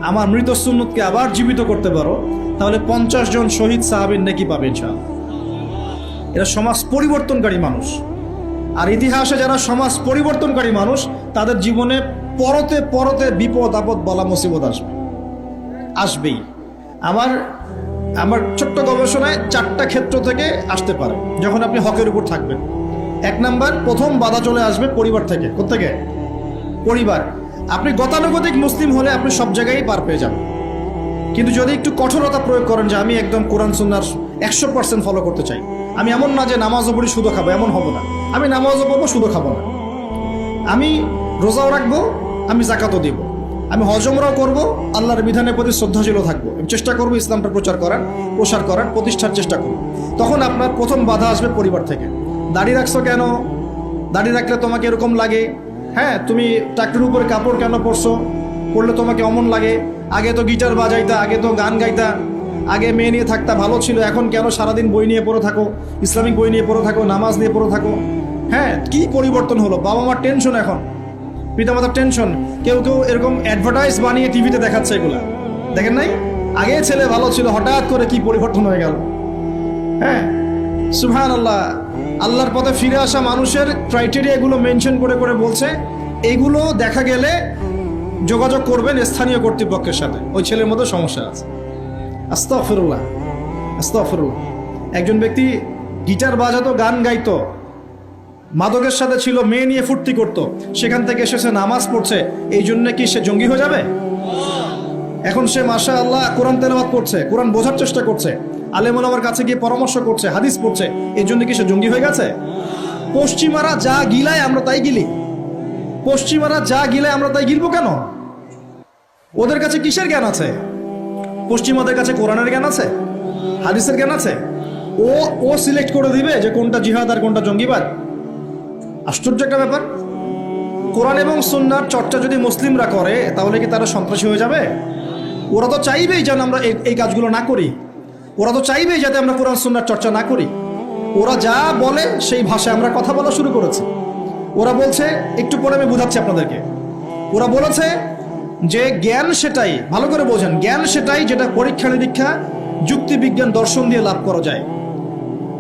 আমার মৃত সুন্নতকে আবার জীবিত করতে পারো, তাহলে 50 জন শহীদ সাহাবীর নেকি পাবে ইনশাআল্লাহ। এরা সমাজ পরিবর্তনকারী মানুষ। আর ইতিহাসে যারা সমাজ পরিবর্তনকারী মানুষ, তাদের জীবনে পরতে পরতে বিপদ আপদ বলা মুসিবত আসবেই। আমার ছোট্ট গবেষণায় 4টা ক্ষেত্র থেকে আসতে পারে যখন আপনি হকের উপর থাকবেন। 1 নাম্বার, প্রথম বাধা চলে আসবে পরিবার থেকে। কোত্থেকে? পরিবার। আপনি গতানুগতিক মুসলিম হলে আপনি সব জায়গায় পার পেয়ে যাবেন, কিন্তু যদি একটু কঠোরতা প্রয়োগ করেন যে আমি একদম কোরআন সুন্নাহর 100% ফলো করতে চাই, আমি এমন না যে নামাজও পড়ি শুধু খাবো, এমন হবো না। আমি নামাজও পড়বো, শুধু খাবো না, আমি রোজাও রাখবো, আমি যাকাতও দিব, আমি হজ উমরাও করবো, আল্লাহর বিধানের প্রতি শ্রদ্ধাশীল থাকবো, চেষ্টা করবো ইসলামটা প্রসার করার প্রতিষ্ঠার চেষ্টা করবো। তখন আপনার প্রথম বাধা আসবে পরিবার থেকে। দাড়ি রাখছো কেন? দাড়ি রাখলে তোমাকে এরকম লাগে। হ্যাঁ, তুমি টাকটির উপরে কাপড় কেন পরলে তোমাকে অমন লাগে। আগে তো গিটার বাজাইতা, আগে তো গান গাইতা, আগে মেয়ে নিয়ে থাকতা, ভালো ছিল। এখন কেন সারাদিন বই নিয়ে পড়ে থাকো, ইসলামিক বই নিয়ে পড়ে থাকো, নামাজ নিয়ে পড়ে থাকো? হ্যাঁ, কি পরিবর্তন হলো! বাবা মার টেনশন, এখন পিতামাতার টেনশন। কেউ এরকম অ্যাডভার্টাইজ বানিয়ে টিভিতে দেখাচ্ছে, এগুলা দেখেন নাই? আগে ছেলে ভালো ছিল, হঠাৎ করে কি পরিবর্তন হয়ে গেল। হ্যাঁ, সুবহানাল্লাহ। আল্লাহর পথে ফিরে আসা মানুষের ক্রাইটেরিয়া এগুলো মেনশন করে করে বলছে, এইগুলো দেখা গেলে যোগাযোগ করবেন স্থানীয় কর্তৃপক্ষের সাথে, ওই ছেলের মধ্যে সমস্যা আছে। আস্তাগফিরুল্লাহ, আস্তাগফিরুল্লাহ। একজন ব্যক্তি গিটার বাজাতো, গান গাইতো, মাদকের সাথে ছিল, মেয়ে নিয়ে ফুর্তি করত, সেখান থেকে এসেছে নামাজ পড়ছে, এই জন্য কি সে জঙ্গি হয়ে যাবে? এখন সে মাশাআল্লাহ কোরআন তেলাওয়াত করছে, কোরআন বোঝার চেষ্টা করছে, আলেম ওলামার কাছে গিয়ে পরামর্শ করছে, হাদিস পড়ছে, এই জন্য কি সে জঙ্গি হয়ে গেছে? পশ্চিমারা যা গিলায় আমরা তাই গিলি। পশ্চিমারা যা গিলায় আমরা তাই গিলবো কেন? ওদের কাছে কিসের জ্ঞান আছে? পশ্চিমাদের কাছে কোরআনের জ্ঞান আছে, হাদিসের জ্ঞান আছে। ও সিলেক্ট করে দিবে যে কোনটা জিহাদ আর কোনটা জঙ্গিবাদ। আশ্চর্য একটা ব্যাপার। কোরআন এবং সুন্নাহর চর্চা যদি মুসলিমরা করে, তাহলে কি তারা সন্ত্রাসী হয়ে যাবে? ওরা তো চাইবেই যেন আমরা এই কাজগুলো না করি। ওরা তো চাইবেই যাতে আমরা কোরআন সুন্নাহর চর্চা না করি। ওরা যা বলে সেই ভাষায় আমরা কথা বলা শুরু করেছি। ওরা বলছে, একটু পরে আমি বুঝাচ্ছি আপনাদেরকে, ওরা বলেছে যে জ্ঞান সেটাই, ভালো করে বোঝেন, জ্ঞান সেটাই যেটা পরীক্ষা নিরীক্ষা, যুক্তি বিজ্ঞান, দর্শন দিয়ে লাভ করা যায়।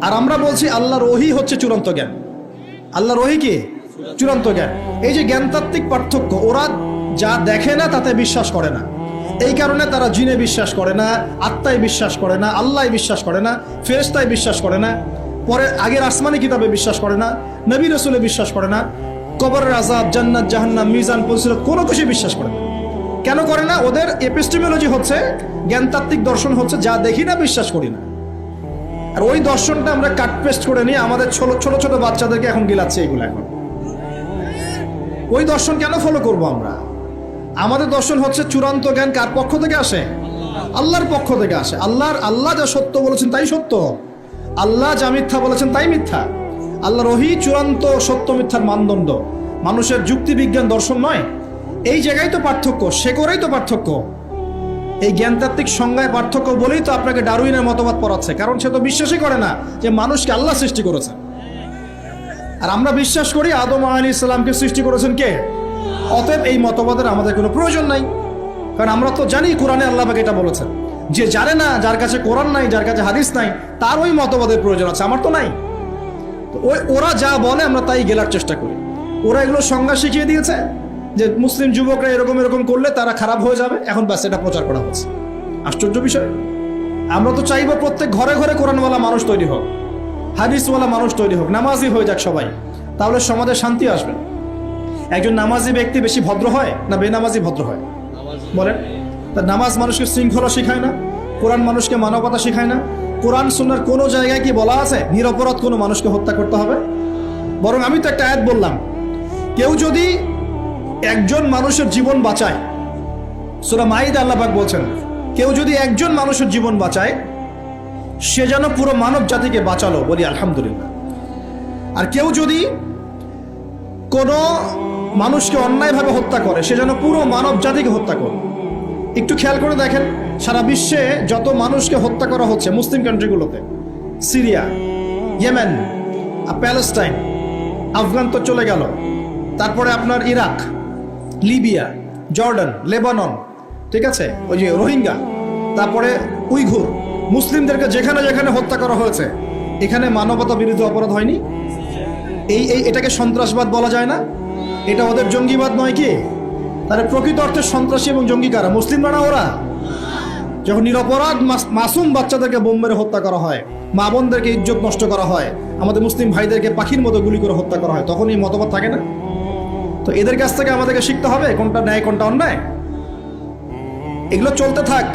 আর আমরা বলছি আল্লাহর ওহী হচ্ছে চূড়ান্ত জ্ঞান। আল্লাহর ওহী কি? চূড়ান্ত জ্ঞান। এই যে জ্ঞানতাত্ত্বিক পার্থক্য, ওরা যা দেখে না তাতে বিশ্বাস করে না, এই কারণে তারা জিনে বিশ্বাস করে না, আত্মায় বিশ্বাস করে না, আল্লাহ বিশ্বাস করে না, ফেরেশতায় বিশ্বাস করে না, পরে আগের আসমানি কিতাবে বিশ্বাস করে না, নবী রাসূলে বিশ্বাস করে না, কবরের আযাব, জান্নাত জাহান্নাম, মিজান, ফজিলত কোনো কিছু বিশ্বাস করে না। কেন করে না? ওদের এপিস্টেমোলজি হচ্ছে, জ্ঞানতাত্ত্বিক দর্শন হচ্ছে যা দেখি না বিশ্বাস করি না। আর ওই দর্শনটা আমরা কাট পেস্ট করে নিয়ে আমাদের ছোট ছোট বাচ্চাদেরকে এখন গিলাচ্ছে এগুলো। এখন ওই দর্শন কেন ফলো করব আমরা? আমাদের দর্শন হচ্ছে চূড়ান্ত জ্ঞান কার পক্ষ থেকে আসে? আল্লাহর পক্ষ থেকে আসে। আল্লাহ যা সত্য বলেছেন তাই সত্য, আল্লাহ যা মিথ্যা বলেছেন তাই মিথ্যা। আল্লাহর ওহী চূড়ান্ত সত্য মিথ্যার মানদণ্ড, মানুষের যুক্তি বিজ্ঞান দর্শন নয়। এই জায়গায় তো পার্থক্য, সে করেই তো পার্থক্য। এই জ্ঞানতাত্ত্বিক সংজ্ঞায় পার্থক্য বলেই তো আপনাকে ডারউইনের মতবাদ পড়াচ্ছে, কারণ সে তো বিশ্বাসই করে না যে মানুষকে আল্লাহ সৃষ্টি করেছে। আর আমরা বিশ্বাস করি আদম আলাইহিস সালামকে সৃষ্টি করেছেন কে? অতএব এই মতবাদের আমাদের কোনো প্রয়োজন নাই, কারণ আমরা তো জানি কোরআনে আল্লাহ পাক এটা বলেছেন। যে জানে না, যার কাছে কোরআন নাই, যার কাছে হাদিস নাই, তার ওই মতবাদের প্রয়োজন আছে, আমার তো নাই। তো ওরা যা বলে আমরা তাই গেলার চেষ্টা করি। ওরা এগুলো সংজ্ঞা শিখিয়ে দিয়েছে যে মুসলিম যুবকরা এরকম এরকম করলে তারা খারাপ হয়ে যাবে, এখন ব্যাস এটা প্রচার করা হচ্ছে। আশ্চর্য বিষয়। আমরা তো চাইবো প্রত্যেক ঘরে ঘরে কোরআনওয়ালা মানুষ তৈরি হোক, হাদিসওয়ালা মানুষ তৈরি হোক, নামাজি হয়ে যাক সবাই, তাহলে সমাজে শান্তি আসবে। একজন নামাজি ব্যক্তি বেশি ভদ্র হয় না বেনামাজি ভদ্র হয়? বলেন। তার নামাজ মানুষকে শৃঙ্খলা শেখায় না, কোরআন মানুষকে মানবতা শেখায় না। কোরআন সুন্নাহর কোনো জায়গায় কি বলা আছে নিরপরাধ কোনো মানুষকে হত্যা করতে হবে? বরং আমি তো একটা আয়াত বললাম, কেউ যদি একজন মানুষের জীবন বাঁচায়, সূরা মাইদা আল্লাহ পাক বলছেন, কেউ যদি একজন মানুষের জীবন বাঁচায়, সে যেন পুরো মানব জাতিকে বাঁচালো, বলি আলহামদুলিল্লাহ। আর কেউ যদি কোনো মানুষকে অন্যায়ভাবে হত্যা করে, সে যেন পুরো মানব জাতিকে হত্যা করে। একটু খেয়াল করে দেখেন, সারা বিশ্বে যত মানুষকে হত্যা করা হচ্ছে মুসলিম কান্ট্রিগুলোতে, সিরিয়া, ইয়েমেন, প্যালেস্টাইন, আফগান তো চলে গেল, তারপরে আপনার ইরাক, লিবিয়া, জর্ডান, লেবানন, ঠিক আছে, ওই যে রোহিঙ্গা, তারপরে উইঘুর, মুসলিমদেরকে যেখানে যেখানে হত্যা করা হয়েছে, এখানে মানবতা বিরোধী অপরাধ হয়নি? এটাকে সন্ত্রাসবাদ বলা যায় না? এটা ওদের জঙ্গিবাদ নয় কি? তাহলে প্রকৃত অর্থে সন্ত্রাসী এবং জঙ্গি কারা? মুসলিমরা না ওরা? যখন নিরপরাধ মাসুম বাচ্চাদেরকে বোম মেরে হত্যা করা হয়, মা বোনদেরকে ইজ্জত নষ্ট করা হয়, আমাদের মুসলিম ভাইদেরকে পাখির মতো গুলি করে হত্যা করা হয়, তখন এই মতবাদ থাকে না? তো এদের কাছ থেকে আমাদেরকে শিখতে হবে কোনটা ন্যায় কোনটা অন্যায়। এগুলো চলতে থাক,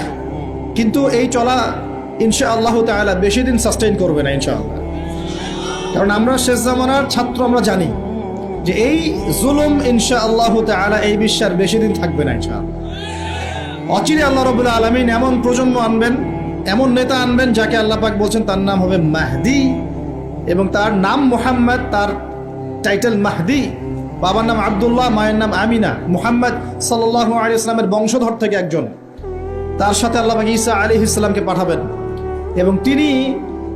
কিন্তু এই চলা ইনশাআল্লাহ তাআলা বেশি দিন সাস্টেইন করবে না ইনশাআল্লাহ। কারণ আমরা শেষ জামানার ছাত্র, আমরা জানি যে এই জুলুম ইনশাআল্লাহ তাআলা এই বিশ্বের বেশি দিন থাকবে না ইনশাআল্লাহ। অচিরে আল্লাহ রাব্বুল আলামিন এমন প্রজন্ম আনবেন, এমন নেতা আনবেন যাকে আল্লাহ পাক বলছেন তার নাম হবে মাহদি, এবং তার নাম মুহাম্মদ, তার টাইটেল মাহদি। বাবার নাম আব্দুল্লাহ, মায়ের নাম আমিনা। মুহাম্মদ সাল্লাল্লাহু আলাইহি ওয়াসাল্লামের বংশধর থেকে একজন। তার সাথে আল্লাহ পাক ঈসা আলাইহিস সালামকে পাঠাবেন, এবং তিনি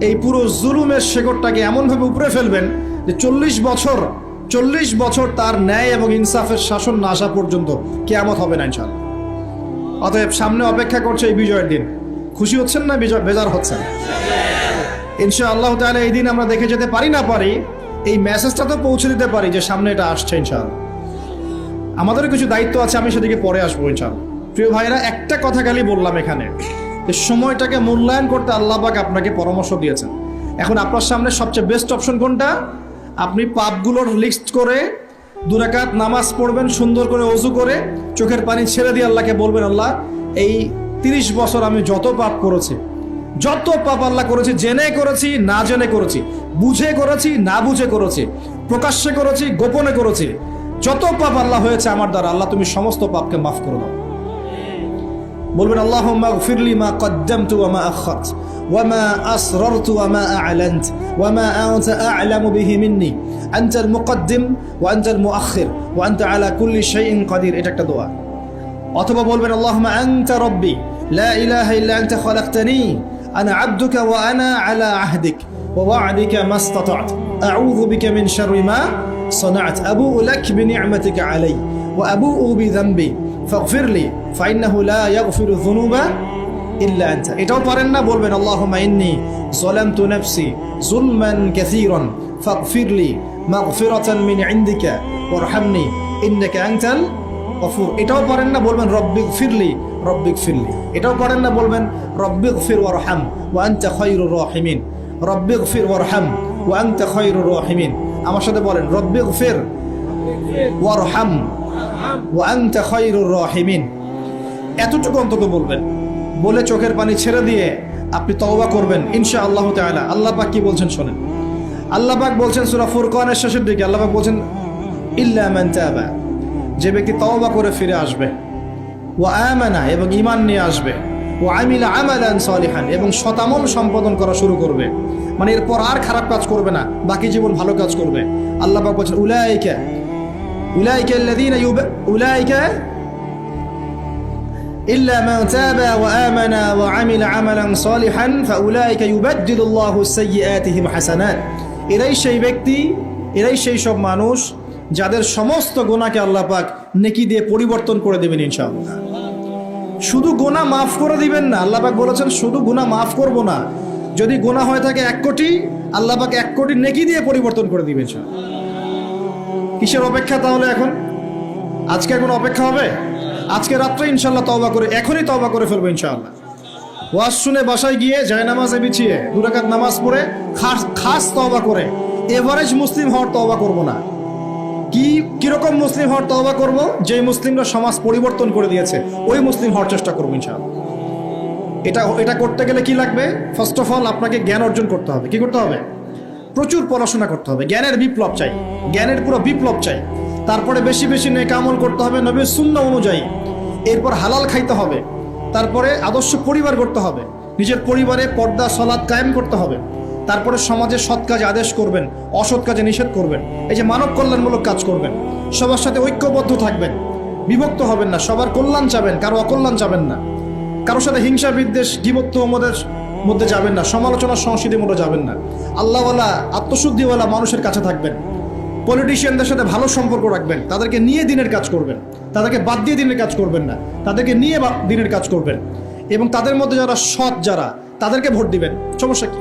এই পুরো জুলুমের শেকড়টাকে এমনভাবে উপরে ফেলবেন যে 40 বছর তার ন্যায় এবং ইনসাফের শাসন না আসা পর্যন্ত কিয়ামত হবে না ইনশাআল্লাহ। অতএব সামনে অপেক্ষা করছে এই বিজয়ের দিন। খুশি হচ্ছেন না বেজার হচ্ছেন? ইনশাআল্লাহ তাআলা এই দিন আমরা দেখে যেতে পারি না পারি, এই মেসেজটা তো পৌঁছে দিতে পারি যে সামনে এটা আসছে ইনশাআল্লাহ। আমাদেরও কিছু দায়িত্ব আছে, আমি সেদিকে পরে আসবো ইনশাআল্লাহ। প্রিয় ভাইরা, একটা কথা খালি বললাম এখানে, যে সময়টাকে মূল্যায়ন করতে আল্লাহ পাক আপনাকে পরামর্শ দিয়েছেন। এখন আপনার সামনে সবচেয়ে বেস্ট অপশন কোনটা? আপনি পাপগুলোর লিস্ট করে 2 রাকাত নামাজ পড়বেন, সুন্দর করে ওযু করে চোখের পানি ছেড়ে দিয়ে আল্লাহকে বলবেন, আল্লাহ এই 30 বছর আমি যত পাপ করেছি, যত পাপ আল্লাহ করেছি, জেনে করেছি না জেনে করেছি, বুঝে করেছি না বুঝে করেছি, প্রকাশ্যে করেছি গোপনে করেছি, যত পাপ আল্লাহ হয়েছে আমার দ্বারা, আল্লাহ তুমি সমস্ত পাপকে মাফ করে দাও। বলবেন আল্লাহুম্মা গফিরলি মা কদ্দামতু ওয়া মা আখারতু ওয়া মা আসরারতু ওয়া মা আ'লানতু ওয়া মা আনতা আ'লামু বিহি মিন্নি আনতাল মুকদ্দিম ওয়া আনতাল মুআখির ওয়া আনতা আলা কুল্লি শাইইন কাদির। এটা একটা দোয়া। অথবা বলবেন আল্লাহুম্মা আনতা রাব্বি লা ইলাহা ইল্লা আনতা খালাকতানি আনা আবদুকা ওয়া আনা আলা আহদিক ওয়া ওয়া'দিকা মাস্তাতা'তু আউযু বিকা মিন শাররি মা صنعت أبوء لك بنعمتك علي وأبوء بذنبي فاغفر لي فإنه لا يغفر الذنوب إلا أنت। এটাও পারেন না, বলবেন اللهم إني ظلمت نفسي ظلما كثيرا فاغفر لي مغفرة من عندك وارحمني إنك أنت الغفور। এটাও পারেন না, বলবেন ربي اغفر لي ربي اغفر لي। এটাও পারেন না, বলবেন ربي اغفر وارحم وأنت خير الراحمين ربي اغفر وارحم وأنت خير الراحمين। আমার সাথে বলেন রব্বি গফির ওয়ারহাম ওয়া আনতা খায়রুর রাহিমিন। এতটুকু অন্তত বলবেন, বলে চোখের পানি ছেড়ে দিয়ে আপনি তওবা করবেন ইনশাআল্লাহ তাআলা। আল্লাহ পাক কি বলছেন শোনেন। আল্লাহ পাক বলছেন সূরা ফুরকানের শেষের দিকে, আল্লাহ পাক বলছেন ইল্লা মান তাবা, যে ব্যক্তি তওবা করে ফিরে আসবে, ওয়া আমানা এবং ঈমান নিয়ে আসবে, ওয়া আমিলা আমালান সালিহান এবং শতামল সম্পাদন করা শুরু করবে, মানে এরপর আর খারাপ কাজ করবে না, বাকি জীবন ভালো কাজ করবে। আল্লাহ পাক বলছেন উলাইকা আল্লাযীনা উলাইকা ইল্লা মান তাবা ওয়া আমানা ওয়া আমিলা আমালান সালিহান ফাউলাইকা ইউবাদদিলুল্লাহু সাইয়্যাতিহিম হাসানাত। এরাই সেই ব্যক্তি, এরাই সেই সব মানুষ যাদের সমস্ত গুনাহকে আল্লাহ পাক নেকি দিয়ে পরিবর্তন করে দেবেন ইনশাআল্লাহ। শুধু গুনাহ মাফ করে দিবেন না, আল্লাহ পাক বলেছেন শুধু গুনাহ মাফ করব না, যদি গুনাহ হয়ে থাকে 1 কোটি, আল্লাহ পাক 1 কোটি নেকি দিয়ে পরিবর্তন করে দিবেন। কিসের অপেক্ষা তাহলে? এখন আজকে কোনো অপেক্ষা হবে? আজকে রাত্রে ইনশাআল্লাহ তওবা করে, এখনই তওবা করে ফেলবো ইনশাআল্লাহ। ওয়াজ শুনে বাসায় গিয়ে জায়নামাজে বিছিয়ে 2 রাকাত নামাজ পড়ে খাস তওবা করে, এভারেজ মুসলিম হওয়ার তওবা করব না। কিরকম মুসলিম হওয়ার তওবা করব? যেই মুসলিমরা সমাজ পরিবর্তন করে দিয়েছে ওই মুসলিম হওয়ার চেষ্টা করবো ইনশাআল্লাহ। এটা করতে গেলে কি লাগবে? ফার্স্ট অফ অল আপনাকে জ্ঞান অর্জন করতে হবে। কি করতে হবে? প্রচুর পড়াশোনা করতে হবে, জ্ঞানের বিপ্লব চাই, জ্ঞানের পুরো বিপ্লব চাই। তারপরে বেশি বেশি নেক আমল করতে হবে নবীর সুন্নাহ অনুযায়ী, এরপর হালাল খাইতে হবে, তারপরে আদর্শ পরিবার করতে হবে, নিজের পরিবারে পর্দা সালাত কায়েম করতে হবে, তারপরে সমাজে সৎ কাজে আদেশ করবেন, অসৎ কাজে নিষেধ করবেন, এই যে মানব কল্যাণমূলক কাজ করবেন, সবার সাথে ঐক্যবদ্ধ থাকবেন, বিভক্ত হবেন না, সবার কল্যাণ চাবেন, কারো অকল্যাণ চাবেন না, কারোর সাথে হিংসা বিদ্বেষ গীবত্ব আমাদের মধ্যে যাবেন না, সমালোচনা সংস্কৃতির মধ্যে যাবেন না, আল্লাহওয়ালা আত্মশুদ্ধিওয়ালা মানুষের কাছে থাকবেন, পলিটিশিয়ানদের সাথে ভালো সম্পর্ক রাখবেন, তাদেরকে নিয়ে দিনের কাজ করবেন, তাদেরকে বাদ দিয়ে দিনের কাজ করবেন না, তাদেরকে নিয়ে দিনের কাজ করবেন, এবং তাদের মধ্যে যারা সৎ যারা তাদেরকে ভোট দিবেন। সমস্যা কি?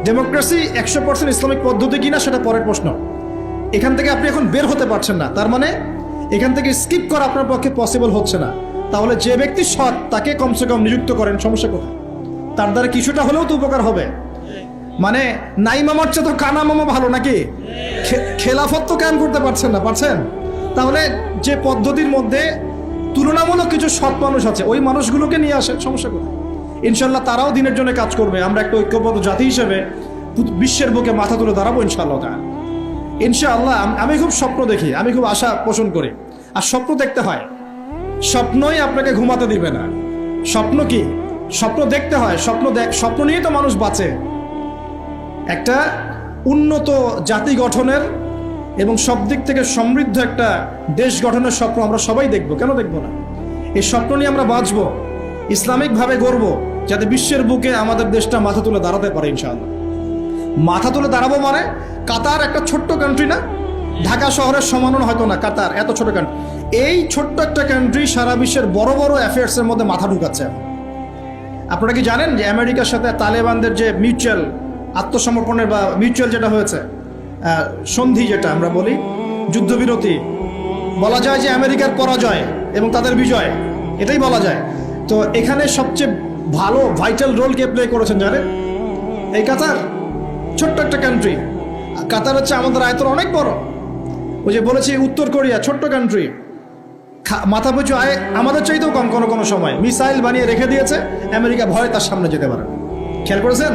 ডেমোক্রেসি 100% ইসলামিক পদ্ধতি কিনা সেটা পরের প্রশ্ন। এখান থেকে আপনি এখন বের হতে পারছেন না, তার মানে এখান থেকে স্কিপ করা আপনার পক্ষে পসিবল হচ্ছে না। তাহলে যে ব্যক্তি সৎ তাকে কমসে কম নিযুক্ত করেন, সমস্যা কোথায়? তার দ্বারা কিছুটা হলেও তো উপকার হবে। মানে নাই মামার চেয়ে তো কানা মামা ভালো নাকি? খেলাফত তো কায়েম করতে পারছেন না, পারছেন? তাহলে যে পদ্ধতির মধ্যে তুলনামূলক কিছু সৎ মানুষ আছে ওই মানুষগুলোকে নিয়ে আসেন, সমস্যা কোথায়? ইনশাল্লাহ তারাও দিনের জন্য কাজ করবে। আমরা একটা ঐক্যবদ্ধ জাতি হিসেবে বিশ্বের বুকে মাথা তুলে দাঁড়াবো ইনশাআল্লাহ। ইনশাআল্লাহ আমি খুব স্বপ্ন দেখি, আমি খুব আশা পোষণ করি। আর স্বপ্ন দেখতে হয়, স্বপ্নই আপনাকে ঘুমাতে দিবে না। স্বপ্ন কি? স্বপ্ন দেখতে হয়। স্বপ্ন নিয়ে তো মানুষ বাঁচে। একটা উন্নত জাতি গঠনের এবং সব দিক থেকে সমৃদ্ধ একটা দেশ গঠনের স্বপ্ন আমরা সবাই দেখব, কেন দেখব না? এই স্বপ্ন নিয়ে আমরা বাঁচবো, ইসলামিকভাবে গড়বো, যাতে বিশ্বের বুকে আমাদের দেশটা মাথা তুলে দাঁড়াতে পারে ইনশাআল্লাহ। মাথা তুলে দাঁড়াবো মানে কাতার একটা ছোট্ট কান্ট্রি না, ঢাকা শহরের সমানও হয়তো না। কাতার এত ছোট কান্ট্রি, এই ছোট্ট একটা কান্ট্রি সারা বিশ্বের বড় বড় অ্যাফেয়ার্সের মধ্যে মাথা ঢুকাচ্ছে। আপনারা কি জানেন যে আমেরিকার সাথে তালেবানদের যে মিউচুয়াল আত্মসমর্পণের বা মিউচুয়াল যেটা হয়েছে সন্ধি, যেটা আমরা বলি যুদ্ধবিরতি, বলা যায় যে আমেরিকার পরাজয় এবং তাদের বিজয়, এটাই বলা যায়। তো এখানে সবচেয়ে ভালো ভাইটাল রোল কে প্লে করেছেন জানেন? এই কাতার। ছোট্ট একটা কান্ট্রি। কাতার হচ্ছে আমাদের আয়তন অনেক বড়। ওই যে বলেছি উত্তর কোরিয়া ছোট্ট কান্ট্রি, মাথা পিছু আয় আমাদের চাইতেও কম কোনো কোনো সময়। মিসাইল বানিয়ে রেখে দিয়েছে, আমেরিকা ভয়ে তার সামনে যেতে পারে। খেয়াল করেছেন?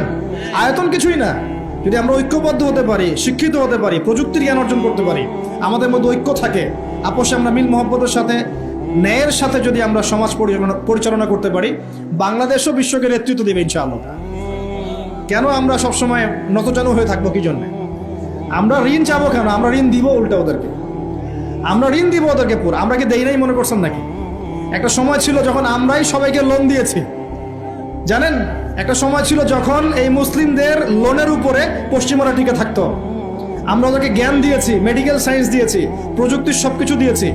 আয়তন কিছুই না। যদি আমরা ঐক্যবদ্ধ হতে পারি, শিক্ষিত হতে পারি, প্রযুক্তির জ্ঞান অর্জন করতে পারি, আমাদের মধ্যে ঐক্য থাকে, আপোষে আমরা মিল মহব্বতের সাথে, ন্যায়ের সাথে যদি আমরা সমাজ পরিচালনা করতে পারি, বাংলাদেশও বিশ্বকে নেতৃত্ব দেবে ইনশাআল্লাহ। কেন আমরা সবসময় নতজানু হয়ে থাকবো? কি জন্যে? আমরা ঋণ চাবো কেন? আমরা ঋণ দিব উল্টা ওদেরকে। আমরা ঋণ দিব ওদেরকে পুরো। আমরা কি দেই নাই মনে করছেন নাকি? একটা সময় ছিল যখন আমরাই সবাইকে লোন দিয়েছি, জানেন? একটা সময় ছিল যখন এই মুসলিমদের লোনের উপরে পশ্চিমারা টিকে থাকতো। আমরা ওদেরকে জ্ঞান দিয়েছি, মেডিকেল সায়েন্স দিয়েছি, প্রযুক্তির সবকিছু দিয়েছি।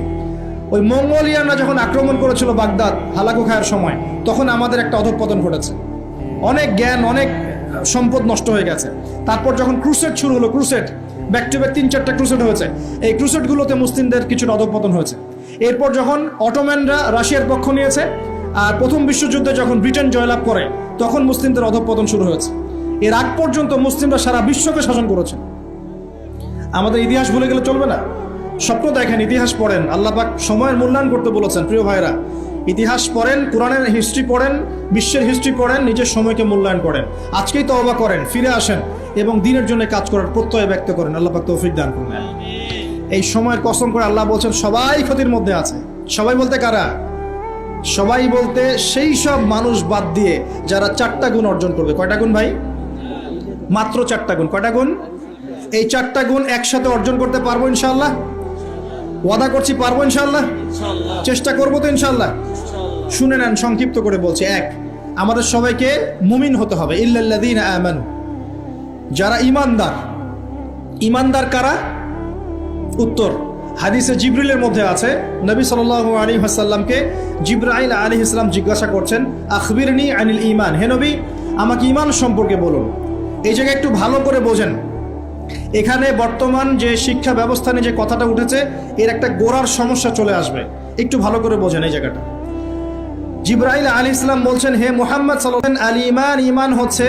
ওই মঙ্গোলিয়ানরা যখন আক্রমণ করেছিল বাগদাদ হালাকু খায়ের সময়, তখন আমাদের একটা অধঃপতন ঘটেছে। অনেক জ্ঞান, অনেক সম্পদ নষ্ট হয়ে গেছে। তারপর যখন ক্রুসেড শুরু হলো, ক্রুসেড ব্যাক টু ব্যাক 3-4টা ক্রুসেড হয়েছে, এই ক্রুসেডগুলোতে মুসলিমদের কিছুটা অধঃপতন হয়েছে। এরপর যখন অটোম্যানরা রাশিয়ার পক্ষ নিয়েছে, আর প্রথম বিশ্বযুদ্ধে যখন ব্রিটেন জয়লাভ করে, তখন মুসলিমদের অধঃপতন শুরু হয়েছে। এর আগ পর্যন্ত মুসলিমরা সারা বিশ্বকে শাসন করেছে। আমাদের ইতিহাস ভুলে গেলে চলবে না। স্বপ্ন দেখেন, ইতিহাস পড়েন। আল্লাহ পাক সময়ের মূল্যায়ন করতে বলেছেন। প্রিয় ভাইরা, ইতিহাস পড়েন, কোরআনের হিস্ট্রি পড়েন, বিশ্বের হিস্ট্রি পড়েন, নিজের সময়কে মূল্যায়ন করেন। আজকেই তওবা করেন, ফিরে আসেন এবং দিনের জন্য কাজ করার প্রত্যয় ব্যক্ত করেন। আল্লাহ পাক তৌফিক দান করুন। এই সময়ের কসম করে আল্লাহ বলছেন সবাই ক্ষতির মধ্যে আছে। সবাই বলতে কারা? সবাই বলতে সেই সব মানুষ বাদ দিয়ে যারা 4টা গুণ অর্জন করবে। কয়টা গুণ ভাই? মাত্র 4টা গুণ। কয়টা গুণ? এই 4টা গুণ একসাথে অর্জন করতে পারবো ইনশাআল্লাহ? ওয়াদা করছি পারবো ইনশাআল্লাহ? চেষ্টা করবো তো ইনশাআল্লাহ? শুনে নেন, সংক্ষিপ্ত করে বলছি। 1, আমাদের সবাইকে মুমিন হতে হবে। ইল্লাল্লাযীনা আমানু, যারা ঈমানদার। ঈমানদার কারা? উত্তর হাদিসে জিবরিলের মধ্যে আছে। নবী সাল্লাল্লাহু আলাইহি ওয়াসাল্লামকে জিবরাইল আলাইহিস সালাম জিজ্ঞাসা করছেন, আখবিরনি আনিল ঈমান, হে নবী আমাকে ঈমান সম্পর্কে বলুন। এই জায়গায় একটু ভালো করে বোঝেন। এখানে বর্তমান যে শিক্ষা ব্যবস্থা নিয়ে যে কথাটা উঠেছে, এর একটা গোড়ার সমস্যা চলে আসবে। একটু ভালো করে বোঝেন এই জায়গাটা। জিবরাইল আলাইহিস সালাম বলছেন, হে মুহাম্মদ সাল্লাল্লাহু আলাইহি ওয়াসাল্লাম, আল ঈমান, ঈমান হচ্ছে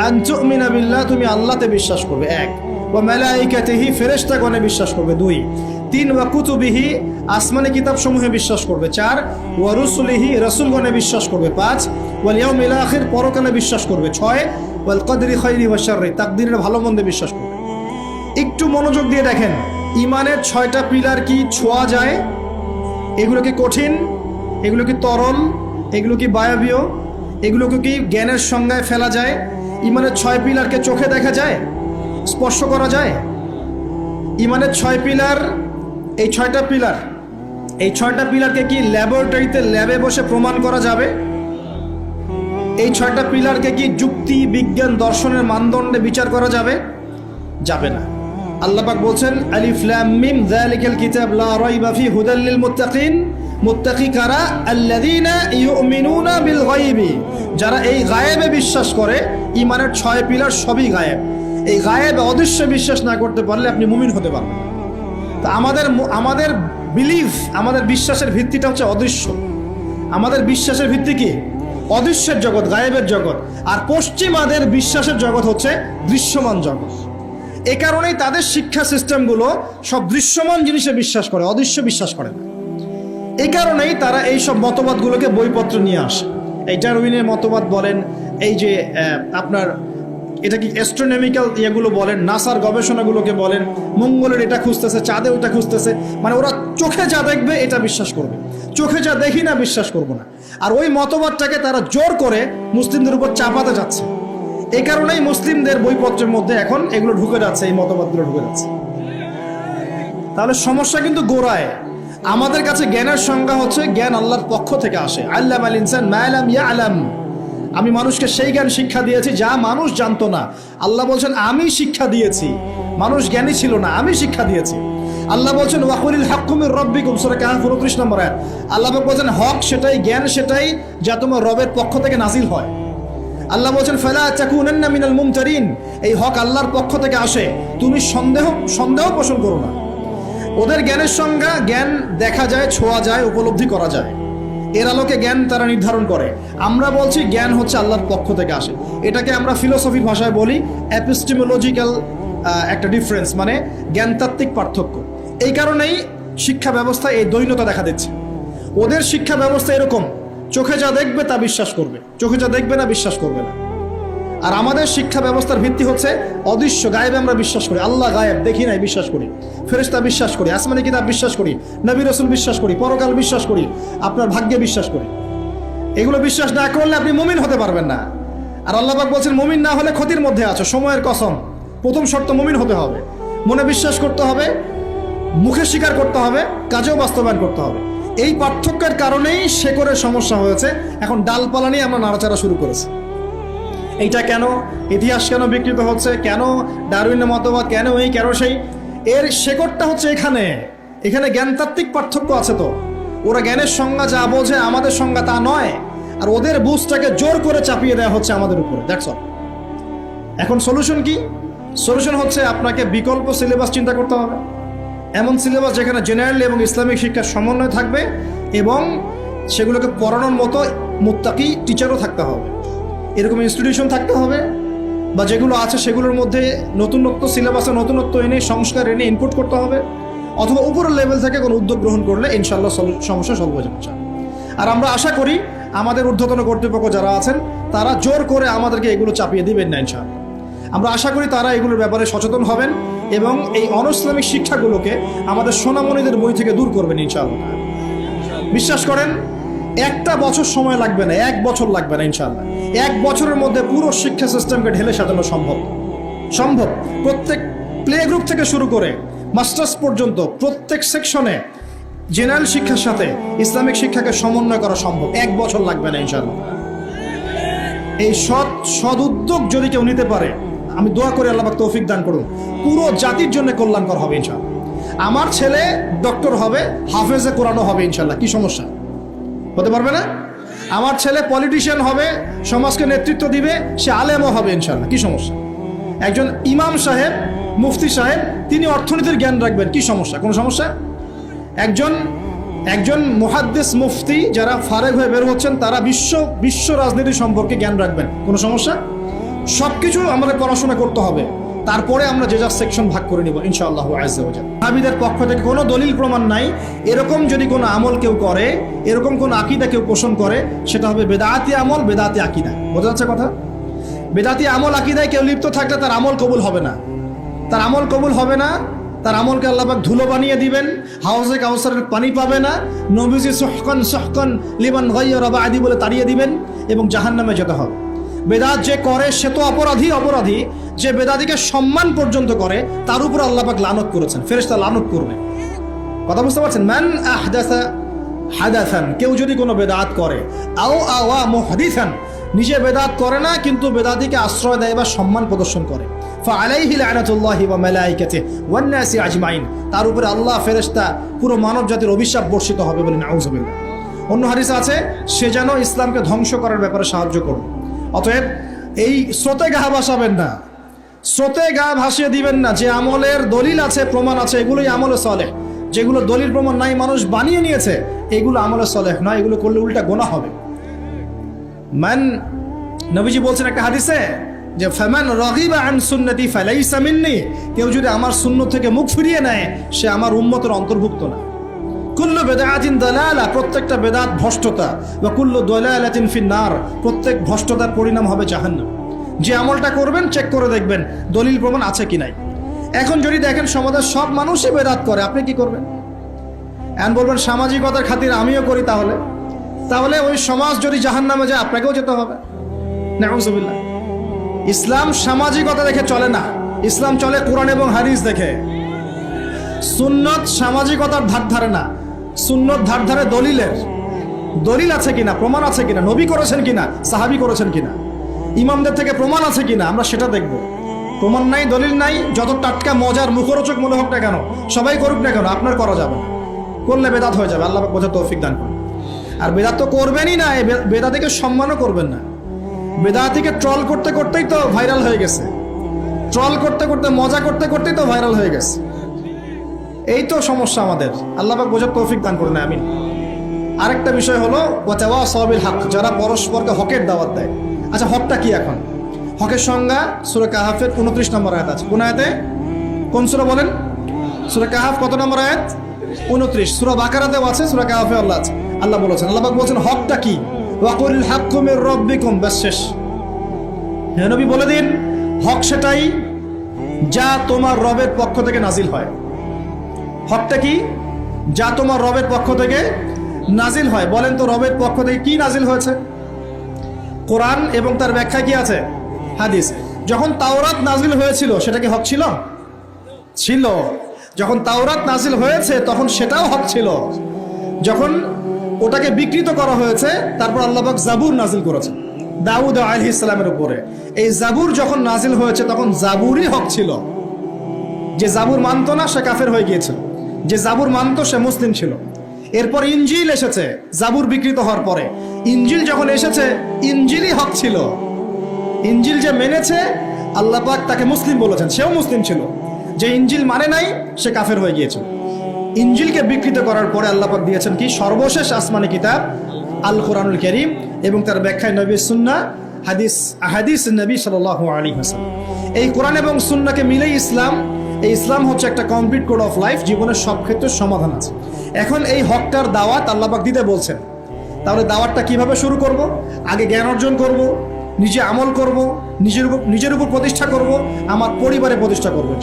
আন তুমিনা বিল্লাহ, তুমি আল্লাহতে বিশ্বাস করবে। 1, ওয়া মালাইকাতিহি, ফেরেশতাগণে বিশ্বাস করবে। 2, 3, ওয়া কুতুবিহি, আসমানি কিতাব সমূহে বিশ্বাস করবে। 4, ওয়া রুসুলিহি, রাসূলগণে বিশ্বাস করবে। 5, ওয়াল ইয়াউমিল আখির, পরকালে বিশ্বাস করবে। 6, ওয়াল কদরি খাইরি ওয়া শাররি, তাকদীরের ভালো মন্দে বিশ্বাস করবে। একটু মনোযোগ দিয়ে দেখেন, ঈমানের 6টা পিলার কি ছোঁয়া যায়? এগুলো কি কঠিন? এগুলো কি তরল? এগুলো কি বায়বীয়? এগুলোকে কি জ্ঞানের সংজ্ঞায় ফেলা যায়? ঈমানের 6 পিলারকে চোখে দেখা যায়? স্পর্শ করা যায়? ঈমানের 6 পিলার, এই 6টা পিলার, এই 6টা পিলারকে কি ল্যাবরেটরিতে ল্যাবে বসে প্রমাণ করা যাবে? এই 6টা পিলারকে কি যুক্তি, বিজ্ঞান, দর্শনের মানদণ্ডে বিচার করা যাবে? যাবে না। আল্লাহ পাক বলছেন, আলিফ লাম মিম যালিকাল কিতাব লা রাইবা ফি হুদাল লিল মুত্তাকিন। মুত্তাকি কারা? আল্লাযীনা ইউমিনুনা বিল গায়বি, যারা এই গায়েবে বিশ্বাস করে। ঈমানের 6 পিলার সবই গায়েব। এই গায়েবে অদৃশ্য বিশ্বাস না করতে পারলে আপনি মুমিন হতে পারবেন। তো আমাদের বিলিভ, আমাদের বিশ্বাসের ভিত্তিটা হচ্ছে অদৃশ্য। আমাদের বিশ্বাসের ভিত্তি কি? অদৃশ্যের জগৎ, গায়েবের জগৎ। আর পশ্চিমাদের বিশ্বাসের জগৎ হচ্ছে দৃশ্যমান জগৎ। এই কারণেই তাদের শিক্ষা সিস্টেমগুলো সব দৃশ্যমান জিনিসে বিশ্বাস করে, অদৃশ্য বিশ্বাস করে না। এই কারণেই তারা এই সব মতবাদগুলোকে বইপত্র নিয়ে আসে। এই ডারউইনের মতবাদ বলেন, এই যে আপনার এটা কি অ্যাস্ট্রোনমিক্যাল ইয়েগুলো বলেন, নাসার গবেষণাগুলোকে বলেন, মঙ্গলের এটা খুঁজতেছে, চাঁদে ওটা খুঁজতেছে। মানে ওরা চোখে যা দেখবে এটা বিশ্বাস করবে, চোখে যা দেখি না বিশ্বাস করবো না। আর ওই মতবাদটাকে তারা জোর করে মুসলিমদের উপর চাপাতে যাচ্ছে। এই কারণেই মুসলিমদের বইপত্রের মধ্যে এখন এগুলো ঢুকে যাচ্ছে, এই মতবাদগুলো ঢুকে যাচ্ছে। তাহলে সমস্যা কিন্তু গোড়ায়। আমাদের কাছে জ্ঞানের সংজ্ঞা হচ্ছে জ্ঞান আল্লাহর পক্ষ থেকে আসে। আল্লামাল ইনসান মা লাম ইয়ালাম, আমি মানুষকে সেই জ্ঞান শিক্ষা দিয়েছি যা মানুষ জানতো না। আল্লাহ বলছেন আমি শিক্ষা দিয়েছি, মানুষ জ্ঞানী ছিল না, আমি শিক্ষা দিয়েছি। আল্লাহ বলছেন ওয়াকুলিল হাক্কু মির রাব্বিকুম, সূরা কাহফ 29 নম্বর আয়াত। আল্লাহ বলছেন হক সেটাই, জ্ঞান সেটাই যা তোমার রবের পক্ষ থেকে নাজিল হয়। আল্লাহ বলছেন ফালা তাকুনান্না মিনাল মুমতারিন, এই হক আল্লাহর পক্ষ থেকে আসে, তুমি সন্দেহ পোষণ করো না। ওদের জ্ঞানের সংজ্ঞা, জ্ঞান দেখা যায়, ছোঁয়া যায়, উপলব্ধি করা যায়, এর আলোকে জ্ঞান তারা নির্ধারণ করে। আমরা বলছি জ্ঞান হচ্ছে আল্লাহর পক্ষ থেকে আসে। এটাকে আমরা ফিলোসফির ভাষায় বলি এপিস্টেমোলজিক্যাল একটা ডিফারেন্স, মানে জ্ঞানতাত্ত্বিক পার্থক্য। এই কারণেই শিক্ষা ব্যবস্থা এই দ্বৈনতা দেখা দিচ্ছে। ওদের শিক্ষা ব্যবস্থা এরকম, চোখে যা দেখবে তা বিশ্বাস করবে, চোখে যা দেখবে না বিশ্বাস করবে না। আর আমাদের শিক্ষা ব্যবস্থার ভিত্তি হচ্ছে অদৃশ্য, গায়েবে আমরা বিশ্বাস করি। আল্লাহ গায়েব, দেখি নাই, বিশ্বাস করি। ফেরেশতা বিশ্বাস করি, আসমানি কিতাব বিশ্বাস করি, নবী রাসূল বিশ্বাস করি, পরকাল বিশ্বাস করি, আপনার ভাগ্যে বিশ্বাস করি। এগুলো বিশ্বাস না করলে আপনি মুমিন হতে পারবেন না। আর আল্লাহ পাক বলছেন মুমিন না হলে ক্ষতির মধ্যে আছো, সময়ের কসম। প্রথম শর্ত মুমিন হতে হবে, মনে বিশ্বাস করতে হবে, মুখে স্বীকার করতে হবে, কাজেও বাস্তবায়ন করতে হবে। এই পার্থক্যের কারণেই শেকড়ের সমস্যা হয়েছে। এখন ডালপালা নিয়ে আমরা নাড়াচাড়া শুরু করেছি। এইটা কেন, ইতিহাস কেন বিকৃত হচ্ছে, কেন ডারউইনের মতবাদ, কেন এই কেন সেই, এর শেকড়টা হচ্ছে এখানে। এখানে জ্ঞানতাত্ত্বিক পার্থক্য আছে। তো ওরা জ্ঞানের সংজ্ঞা যা বোঝে, আমাদের সংজ্ঞা তা নয়, আর ওদের বুঝটাকে জোর করে চাপিয়ে দেওয়া হচ্ছে আমাদের উপরে। That's all. এখন সলিউশন কি? সলিউশন হচ্ছে আপনাকে বিকল্প সিলেবাস চিন্তা করতে হবে, এমন সিলেবাস যেখানে জেনারেল এবং ইসলামিক শিক্ষার সমন্বয় থাকবে এবং সেগুলোকে পড়ানোর মতো মুত্তাকি টিচারও থাকতে হবে। এরকম ইনস্টিটিউশন থাকতে হবে, বা যেগুলো আছে সেগুলোর মধ্যে নতুনত্ব, সিলেবাসে নতুনত্ব এনে, সংস্কার এনে ইনপুট করতে হবে, অথবা উপরের লেভেল থেকে কোনো উদ্যোগ গ্রহণ করলে ইনশাআল্লাহ সমস্যা সলভ হয়ে যাবে। আর আমরা আশা করি আমাদের ঊর্ধ্বতন কর্তৃপক্ষ যারা আছেন তারা জোর করে আমাদেরকে এগুলো চাপিয়ে দিবেন না ইনশাআল্লাহ। আমরা আশা করি তারা এগুলোর ব্যাপারে সচেতন হবেন এবং এই অনইসলামিক শিক্ষাগুলোকে আমাদের সোনামণিদের বই থেকে দূর করবেন ইনশাআল্লাহ। বিশ্বাস করেন, একটা বছর সময় লাগবে না, 1 বছর লাগবে না ইনশাআল্লাহ। 1 বছরের মধ্যে পুরো শিক্ষা সিস্টেমকে ঢেলে সাজানো সম্ভব। প্রত্যেক প্লে গ্রুপ থেকে শুরু করে মাস্টার্স পর্যন্ত প্রত্যেক সেকশনে জেনারেল শিক্ষার সাথে ইসলামিক শিক্ষাকে সমন্বয় করা সম্ভব। 1 বছর লাগবে না ইনশাআল্লাহ। এই সৎ উদ্যোগ যদি কেউ নিতে পারে, আমি দোয়া করি আল্লাহ পাক তৌফিক দান করুন, পুরো জাতির জন্য কল্যাণকর হবে ইনশাআল্লাহ। আমার ছেলে ডক্টর হবে, হাফেজে কোরআনও হবে ইনশাআল্লাহ, কি সমস্যা? হতে পারবে না? আমার ছেলে পলিটিশিয়ান হবে, সমাজকে নেতৃত্ব দিবে, সে আলেমও হবে ইনশাআল্লাহ, কি সমস্যা? একজন ইমাম সাহেব, মুফতি সাহেব, তিনি অর্থনীতির জ্ঞান রাখবেন, কি সমস্যা? কোনো সমস্যা? একজন মুহাদ্দিস মুফতি যারা ফারেগ হয়ে বের হচ্ছেন তারা বিশ্ব রাজনীতি সম্পর্কে জ্ঞান রাখবেন, কোনো সমস্যা? সবকিছু আমাদের পড়াশোনা করতে হবে, তারপরে আমরা যে যা সেকশন ভাগ করে নিব ইনশাআল্লাহ আযজা ওয়া জাল। সাহাবীদের পক্ষ থেকে কোনো দলিল প্রমাণ নাই এরকম যদি কোনো আমল কেউ করে, এরকম কোনো আকীদা কেউ পোষণ করে, সেটা হবে বেদাতি আমল, বেদাতি আকীদা। বোঝা যাচ্ছে কথা? বেদাতি আমল আকিদায় কেউ লিপ্ত থাকলে তার আমল কবুল হবে না, তার আমল কবুল হবে না। তার আমলকে আল্লাহ পাক ধুলো বানিয়ে দিবেন, হাউজে কাউসারের পানি পাবে না, নবীজি সুহকান লিমান গায়্যারা বা'দি বলে তাড়িয়ে দিবেন এবং জাহান্নামে যেতে হবে। বেদাত যে করে সে তো অপরাধী, যে বেদাতিকে সম্মান পর্যন্ত করে তার উপর আল্লাহ পাক লানত করেছেন, ফেরেশতা লানত করবে। কথা বুঝতে পারছেন? মান আহদাসা হাদাসান, কেউ যদি কোনো বেদাত করে, আও আওয়া মুহদিসান, নিজে বেদাত করে না কিন্তু বেদাতিকে আশ্রয় দেয় বা সম্মান প্রদর্শন করে, ফাআলাইহি লানাতুল্লাহি ওয়া মালাইকাতিহি ওয়ান নাসি আজমাইন, তার উপরে আল্লাহ, ফেরেশতা, পুরো মানব জাতির অভিশাপ বর্ষিত হবে বলে নাউযুবিল্লাহ। অন্য হাদিসে আছে সে যেন ইসলামকে ধ্বংস করার ব্যাপারে সাহায্য করবে। অতএব এই স্রোতে গা ভাসাবেন না, স্রোতে গা ভাসিয়ে দিবেন না। যে আমলের দলিল আছে, প্রমাণ আছে, এগুলোই আমলে সালেহ। যেগুলো দলিল প্রমাণ নাই, মানুষ বানিয়ে নিয়েছে, এগুলো আমলে সালেহ নয়, এগুলো করলে উল্টা গুনাহ হবে। নবীজি বলছেন একটা হাদিসে যে ফামান রাগিবা আন সুন্নতি ফালাইসা মিন্নি, কেউ যদি আমার সুন্নত থেকে মুখ ফিরিয়ে নেয় সে আমার উম্মতের অন্তর্ভুক্ত না। কুল্লু বিদআতিন দালালা, প্রত্যেকটা বেদাত ভ্রষ্টতা, ওয়া কুল্লু দালালাতিন ফিন্নার, প্রত্যেক ভ্রষ্টতার পরিণাম হবে জাহান্নাম। যে আমলটা করবেন চেক করে দেখবেন দলিল প্রমাণ আছে কি নাই। এখন যদি দেখেন সমাজের সব মানুষই বেদাত করে, আপনি কি করবেন? এখন বলবেন সামাজিকতার খাতির আমিও করি, তাহলে ওই সমাজ যদি জাহান্নামে যায় আপনাকেও যেতে হবে। নাউযুবিল্লাহ। ইসলাম সামাজিকতা দেখে চলে না, ইসলাম চলে কোরআন এবং হাদিস দেখে। সুন্নত সামাজিকতার ধার ধারে না, সুন্নত ধার ধারে দলিলের। দলিল আছে কিনা, প্রমাণ আছে কিনা, নবী করেছেন কিনা, সাহাবী করেছেন কিনা, ইমামদের থেকে প্রমাণ আছে কিনা, আমরা সেটা দেখব। প্রমাণ নাই, দলিল নাই, যত টাটকা মজার মুখরোচক মনে হোক না কেন, সবাই করুক না কেন, আপনার করা যাবে না, করলে বেদাত হয়ে যাবে। আল্লাহ পাক বোঝার তৌফিক দান করুন। আর বেদাত তো করবেনই না, বেদাতিকে সম্মানও করবেন না। বেদাতিকে ট্রল করতে করতেই তো ভাইরাল হয়ে গেছে, ট্রল করতে করতে মজা করতে করতেই তো ভাইরাল হয়ে গেছে। এই তো সমস্যা আমাদের, আল্লাহ পাক বোঝার তৌফিক দান করুন, আমিন। আরেকটা বিষয় হলো ওয়াতাওয়াসাউ বিল হক, যারা পরস্পরকে হকের দাওয়াত দেয়। আচ্ছা, হকটা কি? এখন হকের সংজ্ঞা সূরা কাহাফের 29 নম্বর আয়াত আছে। কোন আয়াতে? কোন সূরা বলেন? সূরা কাহাফ কত নম্বর আয়াত? 29। সূরা বাকারাতেও আছে, সূরা কাহাফে আল্লাহ আছে। আল্লাহ বলেছেন, আল্লাহ পাক বলেছেন হকটা কি? ওয়াকুল হাক্কু মির রাব্বিকুম, বাস শেষ। হে নবী বলে দিন, হক সেটাই যা তোমার রবের পক্ষ থেকে নাজিল হয়। হকটা কি? যা তোমার রবের পক্ষ থেকে নাজিল হয়। বলেন তো রবের পক্ষ থেকে কি নাজিল হয়েছে? কোরআন এবং তার ব্যাখ্যা কি আছে? হাদিস। যখন তাওরাত নাজিল হয়েছিল সেটা কি হক ছিল? ছিল। যখন তাওরাত নাজিল হয়েছে তখন সেটাও হক ছিল। যখন ওটাকে বিকৃত করা হয়েছে তারপর আল্লাহ পাক জাবুর নাজিল করেছে দাউদ আলাইহিস সালামের উপরে। এই জাবুর যখন নাজিল হয়েছে তখন জাবুরই হক ছিল। যে জাবুর মানতো না সে কাফের হয়ে গিয়েছিল, যে জাবুর মানতো সে মুসলিম ছিল। এরপর ইনজিল এসেছে জাবুর বিকৃত হওয়ার পরে। ইনজিল যখন এসেছে ইনজিলই হক ছিল। ইনজিল যে মেনেছে আল্লাহ পাক তাকে মুসলিম বলেছেন, সেও মুসলিম ছিল। যে ইনজিল মানে নাই সে কাফের হয়ে গিয়েছিল। ইনজিলকে বিকৃত করার পরে আল্লাহ পাক দিয়েছেন কি? সর্বশেষ আসমানি কিতাব আল কোরআনুল কারীম এবং তার ব্যাখ্যায় নবীর সুন্নাহ, হাদিস নবী সাল্লাল্লাহু আলাইহি ওয়াসাল্লাম। এই কোরআন এবং সুন্নাহকে মিলেই ইসলাম। এই ইসলাম হচ্ছে একটা কমপ্লিট কোড অফ লাইফ, জীবনের সব ক্ষেত্রে সমাধান আছে। এখন এই হকটার দাওয়াত আল্লাহ পাক দিতে বলছেন। তাহলে দাওয়াতটা কিভাবে শুরু করব? আগে জ্ঞান অর্জন করব, নিজে আমল করব, নিজের উপর প্রতিষ্ঠা করব, আমার পরিবারে প্রতিষ্ঠা করবো,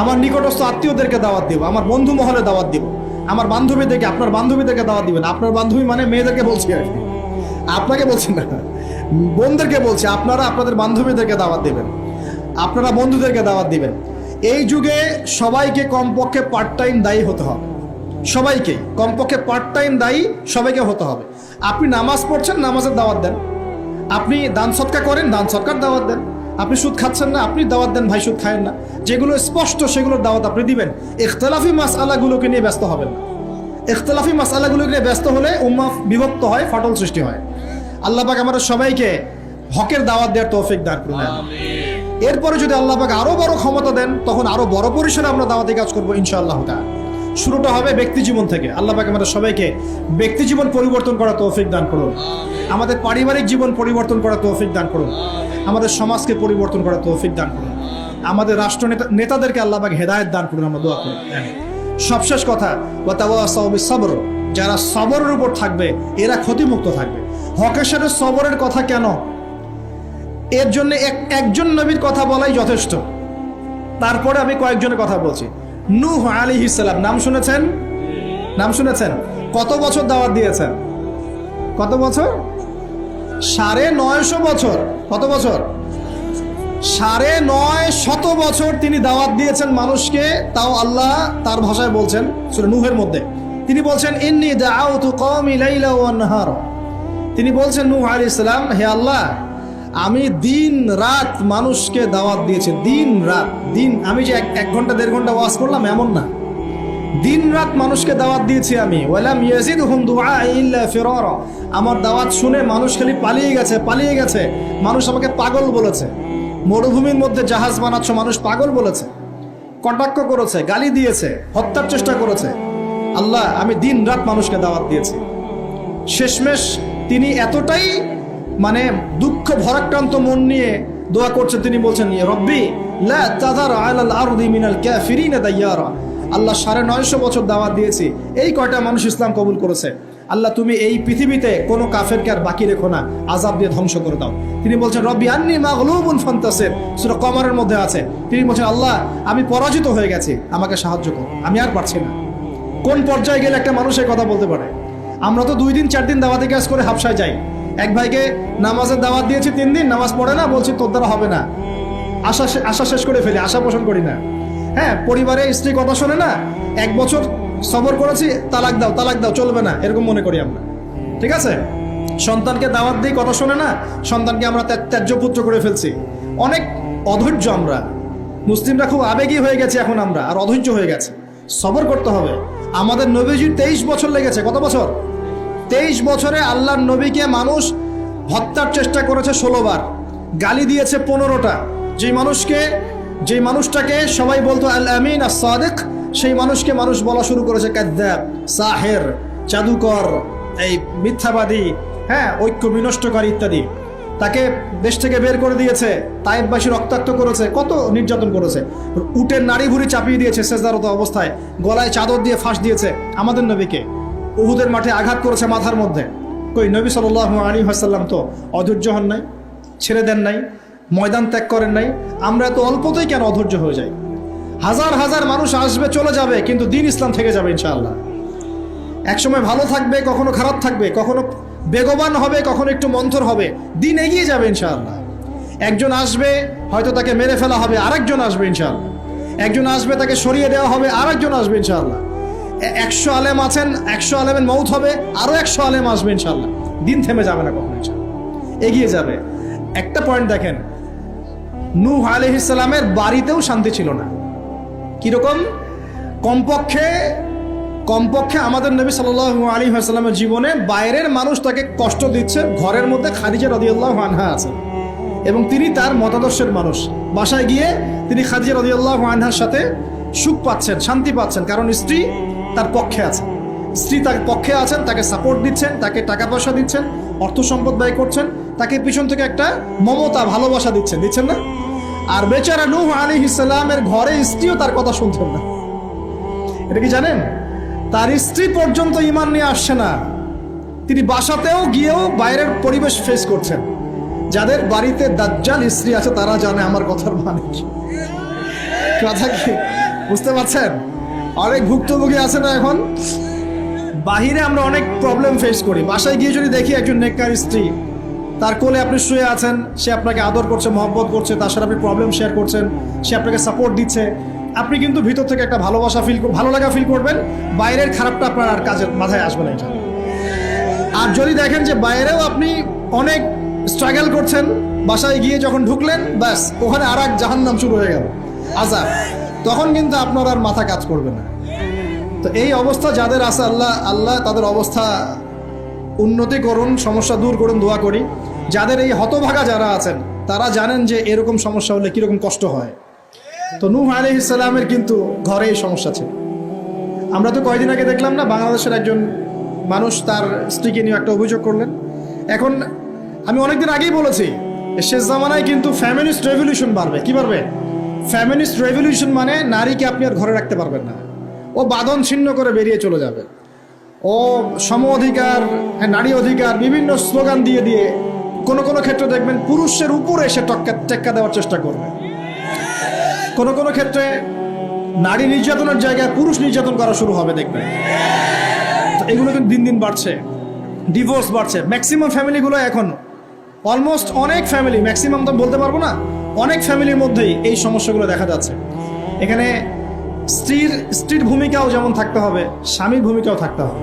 আমার নিকটস্থ আত্মীয়দেরকে দাওয়াত দিব, আমার বন্ধু মহলে দাওয়াত দিব, আমার বান্ধবীদেরকে, আপনার বান্ধবীদেরকে দাওয়াত দিবেন। আপনার বান্ধবী মানে মেয়েদেরকে বলছি আর কি, আপনাকে বলছি না, বোনদেরকে বলছি। আপনারা আপনাদের বান্ধবীদেরকে দাওয়াত দিবেন, আপনারা বন্ধুদেরকে দাওয়াত দিবেন। এই যুগে সবাইকে কমপক্ষে পার্ট টাইম দায়ী হতে হবে। সবাইকে কমপক্ষে পার্ট টাইম দায়ী সবাইকে হতে হবে। আপনি নামাজ পড়ছেন, নামাজের দাওয়াত দেন। আপনি দান সৎকার করেন, দান সৎকার দাওয়াত দেন। আপনি সুদ খাচ্ছেন না, আপনি দাওয়াত দেন ভাই সুদ খায়েন না। যেগুলো স্পষ্ট সেগুলোর দাওয়াত আপনি দিবেন। ইখতিলাফি মাসআলাগুলোকে নিয়ে ব্যস্ত হবেন না। ইখতিলাফি মাসআলাগুলোকে নিয়ে ব্যস্ত হলে উম্মাহ বিভক্ত হয়, ফাটল সৃষ্টি হয়। আল্লাহ পাক আমাদের সবাইকে হকের দাওয়াত দেওয়ার তৌফিক দান করুন। এরপরে যদি আল্লাহ পাক আরো বড় ক্ষমতা দেন তখন আরো বড় পরিসরে আমরা দাওয়াতি কাজ করবো ইনশাআল্লাহ তাআলা। শুরুটা হবে ব্যক্তি জীবন থেকে। আল্লাহ পাক আমাদের সবাইকে ব্যক্তি জীবন পরিবর্তন করার তৌফিক দান করুন। আমাদের পারিবারিক জীবন পরিবর্তন করার তৌফিক দান করুন। আমাদের সমাজকে পরিবর্তন করার তৌফিক দান করুন। আমাদের রাষ্ট্র নেতাদেরকে আল্লাহ পাক হেদায়েত দান করুন, আমরা দোয়া করি। সবশেষ কথা, ওয়াতাওয়াসাউ বিস-সাবর, যারা সবরের উপর থাকবে এরা ক্ষতিমুক্ত থাকবে। হকের সাথে সবরের কথা কেন? এর জন্য একজন নবীর কথা বলাই যথেষ্ট। তারপরে আমি কয়েকজনের কথা বলছি। নূহ আলাইহিস সালাম, নাম শুনেছেন? নাম শুনেছেন? কত বছর দাওয়াত দিয়েছেন? কত বছর? 950 বছর। কত বছর? 950 বছর তিনি দাওয়াত দিয়েছেন মানুষকে। তাও আল্লাহ তার ভাষায় বলছেন সূরা নূহের মধ্যে, তিনি বলছেন ইন্নী দাআউতু কওমি লাইলা ওয়া নাহারা। তিনি বলছেন নূহ আলাইহিস সালাম, হে আল্লাহ, আমি দিন রাত মানুষকে দাওয়াত দিয়েছি। দিন রাত, দিন আমি যে 1 ঘন্টা 1.5 ঘন্টা ওয়াজ করলাম এমন না, দিন রাত মানুষকে দাওয়াত দিয়েছি আমি। ওয়ালাম ইয়াজিদহুম দুআই ইল্লা ফিরারা, আমার দাওয়াত শুনে মানুষ খালি পালিয়ে গেছে, পালিয়ে গেছে। মানুষ আমাকে পাগল বলেছে। মরুভূমির মধ্যে জাহাজ বানাচ্ছ, মানুষ পাগল বলেছে, কটাক্ষ করেছে, গালি দিয়েছে, হত্যার চেষ্টা করেছে। আল্লাহ, আমি দিন রাত মানুষকে দাওয়াত দিয়েছি। শেষমেশ তিনি এতটাই দুঃখ ভরাক্রান্ত মন নিয়ে দোয়া করছেন, তিনি বলছেন রব্বি লা তাযার আলাল আরদি মিনাল কাফিরিনা দাইয়ারা। আল্লাহ 950 বছর দাওয়াত দিয়েছি, এই কয়টা মানুষ ইসলাম কবুল করেছে। আল্লাহ, তুমি এই পৃথিবীতে কোনো কাফেরকে আর বাকি রেখো না, আযাব দিয়ে ধ্বংস করে দাও। তিনি বলছেন রব্বি আন্নী মাগলুবুন ফান্তাসির, সূরা কমারের মধ্যে আছে। তিনি বলছেন আল্লাহ, আমি পরাজিত হয়ে গেছি, আমাকে সাহায্য করো, আমি আর পারছি না। কোন পর্যায়ে গেলে একটা মানুষ এই কথা বলতে পারে? আমরা তো 2 দিন 4 দিন দাওয়াতি কাজ করে হাবশায় যাই। এক ভাইকে নামাজের দাওয়াত দিয়েছি 3 দিন, নামাজ পড়ে না, বলছি তোর দ্বারা হবে না, আশা শেষ করে ফেলি, আশা পোষণ করি না। হ্যাঁ, পরিবারে স্ত্রী কথা শোনে না, 1 বছর সবর করেছি, তালাক দাও তালাক দাও, চলবে না, এরকম মনে করি আমরা। ঠিক আছে, সন্তানকে দাওয়াত দিই, কথা শোনে না, সন্তানকে আমরা ত্যায্য পুত্র করে ফেলছি। অনেক অধৈর্য আমরা মুসলিমরা, খুব আবেগী হয়ে গেছে এখন আমরা, আর অধৈর্য হয়ে গেছে। সবর করতে হবে। আমাদের নবীজির 23 বছর লেগেছে। কত বছর? 23 বছরে আল্লাহর নবীকে মানুষ হত্যার চেষ্টা করেছে 16 বার, গালি দিয়েছে 15টা। যে মানুষটাকে সবাই বলতো আল আমিন আস সাদিক, সেই মানুষকে মানুষ বলা শুরু করেছে কাযযাব, সাহের, জাদুকর, এই মিথ্যাবাদী, হ্যাঁ, ঐক্য বিনষ্টকারী ইত্যাদি। তাকে দেশ থেকে বের করে দিয়েছে, তায়েফবাসী রক্তাক্ত করেছে, কত নির্যাতন করেছে। উটের নাড়ি ভুড়ি চাপিয়ে দিয়েছে সেজদারত অবস্থায়, গলায় চাদর দিয়ে ফাঁস দিয়েছে আমাদের নবীকে। উহুদের মাঠে আঘাত করেছে মাথার মধ্যে। কই নবী সাল্লাল্লাহু আলাইহি ওয়াসাল্লাম তো অধৈর্য হন নাই, ছেড়ে দেন নাই, ময়দান ত্যাগ করেন নাই। আমরা তো অল্পতেই কেন অধৈর্য হয়ে যাই? হাজার হাজার মানুষ আসবে চলে যাবে, কিন্তু দ্বীন ইসলাম থেকে যাবে ইনশাআল্লাহ। একসময় ভালো থাকবে, কখনো খারাপ থাকবে, কখনো বেগবান হবে, কখনো একটু মন্থর হবে, দিন এগিয়ে যাবে ইনশাআল্লাহ। একজন আসবে, হয়তো তাকে মেরে ফেলা হবে, আরেকজন আসবে ইনশাআল্লাহ। একজন আসবে, তাকে সরিয়ে দেওয়া হবে, আরেকজন আসবে ইনশাআল্লাহ। 100 আলেম আছেন, 100 আলেমের মৌত হবে, আরো 100 আলেম আসবে ইনশাআল্লাহ। দিন থেমে যাবে না কখনো ইনশাআল্লাহ, এগিয়ে যাবে। একটা পয়েন্ট দেখেন, নূহ আলাইহিস সালামের বাড়িতেও শান্তি ছিল না। কিরকম? কমপক্ষে আমাদের নবী সাল্লাল্লাহু আলাইহি ওয়াসাল্লামের জীবনে বাইরের মানুষ তাকে কষ্ট দিচ্ছে, ঘরের মধ্যে খাদিজা রাদিয়াল্লাহু আনহা আছেন এবং তিনি তার মতাদর্শের মানুষ। বাসায় গিয়ে তিনি খাদিজা রাদিয়াল্লাহু আনহার সাথে সুখ পাচ্ছেন, শান্তি পাচ্ছেন, কারণ স্ত্রী তার পক্ষে আছেন। স্ত্রী তার পক্ষে আছেন, তাকে সাপোর্ট দিচ্ছেন, তাকে টাকা পয়সা দিচ্ছেন, অর্থ সম্পদ ব্যয় করছেন, তাকে পিছন থেকে একটা মমতা, ভালোবাসা দিচ্ছেন না? আর বেচারা নূহ আলাইহিস সালামের ঘরে স্ত্রীও তার কথা শুনছেন না। এটা কি জানেন? তার স্ত্রী পর্যন্ত ঈমান নিয়ে আসছে না। তিনি বাসাতেও গিয়েও বাইরের পরিবেশ ফেস করছেন। যাদের বাড়িতে দাজ্জাল স্ত্রী আছে তারা জানে আমার কথার মানে কি। কথা কি বুঝতে পারছেন? অনেক ভুক্তভোগী আছে না এখন? বাহিরে আমরা অনেক প্রবলেম ফেস করি, বাসায় গিয়ে যদি দেখি একজন নেককার স্ত্রী, তার কোলে আপনি শুয়ে আছেন, সে আপনাকে আদর করছে, মহব্বত করছে, তার সাথে আপনি প্রবলেম শেয়ার করছেন, সে আপনাকে সাপোর্ট দিচ্ছে, আপনি কিন্তু ভিতর থেকে একটা ভালো লাগা ফিল করবেন। বাইরের খারাপটা আপনার আর কাজের মাথায় আসবে না এটা। আর যদি দেখেন যে বাইরেও আপনি অনেক স্ট্রাগল করছেন, বাসায় গিয়ে যখন ঢুকলেন, ব্যাস ওখানে আর এক জাহান্নাম শুরু হয়ে গেল, আযাব, তখন কিন্তু আপনার আর মাথা কাজ করবে না। তো এই অবস্থা যাদের আছে, আল্লাহ তাদের অবস্থা উন্নতি করুন, সমস্যা দূর করুন, দোয়া করি। যাদের এই হতভাগা যারা আছেন তারা জানেন যে এরকম সমস্যা হলে কিরকম কষ্ট হয়। তো নূহ আলাইহিস সালামের কিন্তু ঘরে এই সমস্যা ছিল। আমরা তো কয়দিন আগে দেখলাম না, বাংলাদেশের একজন মানুষ তার স্ত্রীকে নিয়ে একটা অভিযোগ করলেন। এখন আমি অনেকদিন আগেই বলেছি, শেষ জামানায় কিন্তু ফ্যামিনিস্ট রেভলিউশন বাড়বে। কি বাড়বে? ফ্যামিনিস্ট রেভলিউশন মানে নারীকে আপনি আর ঘরে রাখতে পারবেন না, ও বাঁধন ছিন্ন করে বেরিয়ে চলে যাবে। ও সম অধিকার, নারী অধিকার, বিভিন্ন স্লোগান দিয়ে কোনো ক্ষেত্রে দেখবেন পুরুষের উপরে এসে টেক্কা দেওয়ার চেষ্টা করবে। কোনো ক্ষেত্রে নারী নির্যাতনের জায়গায় পুরুষ নির্যাতন করা শুরু হবে, দেখবেন। তো এগুলো কিন্তু দিন দিন বাড়ছে, ডিভোর্স বাড়ছে। ম্যাক্সিমাম ফ্যামিলিগুলো এখন অলমোস্ট, অনেক ফ্যামিলি, ম্যাক্সিমাম তো বলতে পারবো না, অনেক ফ্যামিলির মধ্যেই এই সমস্যাগুলো দেখা যাচ্ছে। এখানে স্ত্রীর ভূমিকাও যেমন থাকতে হবে, স্বামীর ভূমিকাও থাকতে হবে।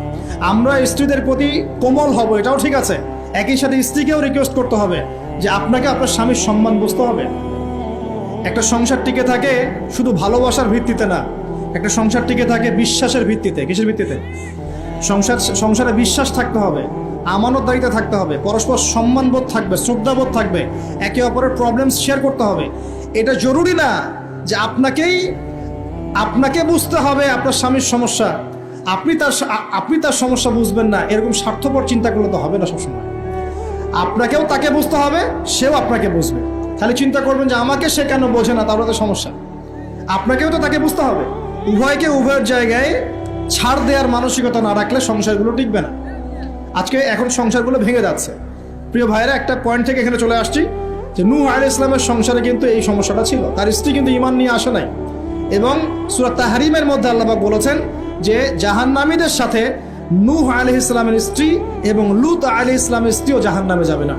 আমরা স্ত্রীদের প্রতি কোমল হব, এটাও ঠিক আছে। একই সাথে স্ত্রীকেও রিকোয়েস্ট করতে হবে যে আপনাকে আপনার স্বামীর সম্মান বুঝতে হবে। একটা সংসার টিকে থাকে শুধু ভালোবাসার ভিত্তিতে না, একটা সংসার টিকে থাকে বিশ্বাসের ভিত্তিতে। কিসের ভিত্তিতে? সংসারে বিশ্বাস থাকতে হবে, আমানতদারিতা থাকতে হবে, পরস্পর সম্মানবোধ থাকবে, শ্রদ্ধাবোধ থাকবে, একে অপরের প্রবলেম শেয়ার করতে হবে। এটা জরুরি না যে আপনাকে বুঝতে হবে আপনার স্বামীর সমস্যা, আপনি তার সমস্যা বুঝবেন না, এরকম স্বার্থপর চিন্তা করলে তো হবে না। সবসময় আপনাকেও তাকে বুঝতে হবে, সেও আপনাকে বুঝবে। খালি চিন্তা করবেন যে আমাকে সে কেন বোঝে না, তাহলে তো সমস্যা। আপনাকেও তো তাকে বুঝতে হবে। উভয়কে উভয়ের জায়গায় ছাড় দেওয়ার মানসিকতা না রাখলে সংসারগুলো টিকবে না। এখন সংসারগুলো ভেঙে যাচ্ছে। প্রিয় ভাইরা, একটা পয়েন্ট থেকে এখানে চলে আসছি যে নূহ আলাইহিস সালামের সংসারে কিন্তু এই সমস্যাটা ছিল। তার স্ত্রী কিন্তু ঈমান নিয়ে আসে নাই। এবং সূরা তাহরিমের মধ্যে আল্লাহ পাক বলেছেন যে জাহান্নামীদের সাথে নূহ আলাইহিস সালামের স্ত্রী এবং লূত আলাইহিস সালামের স্ত্রীও জাহান্নামে যাবে না।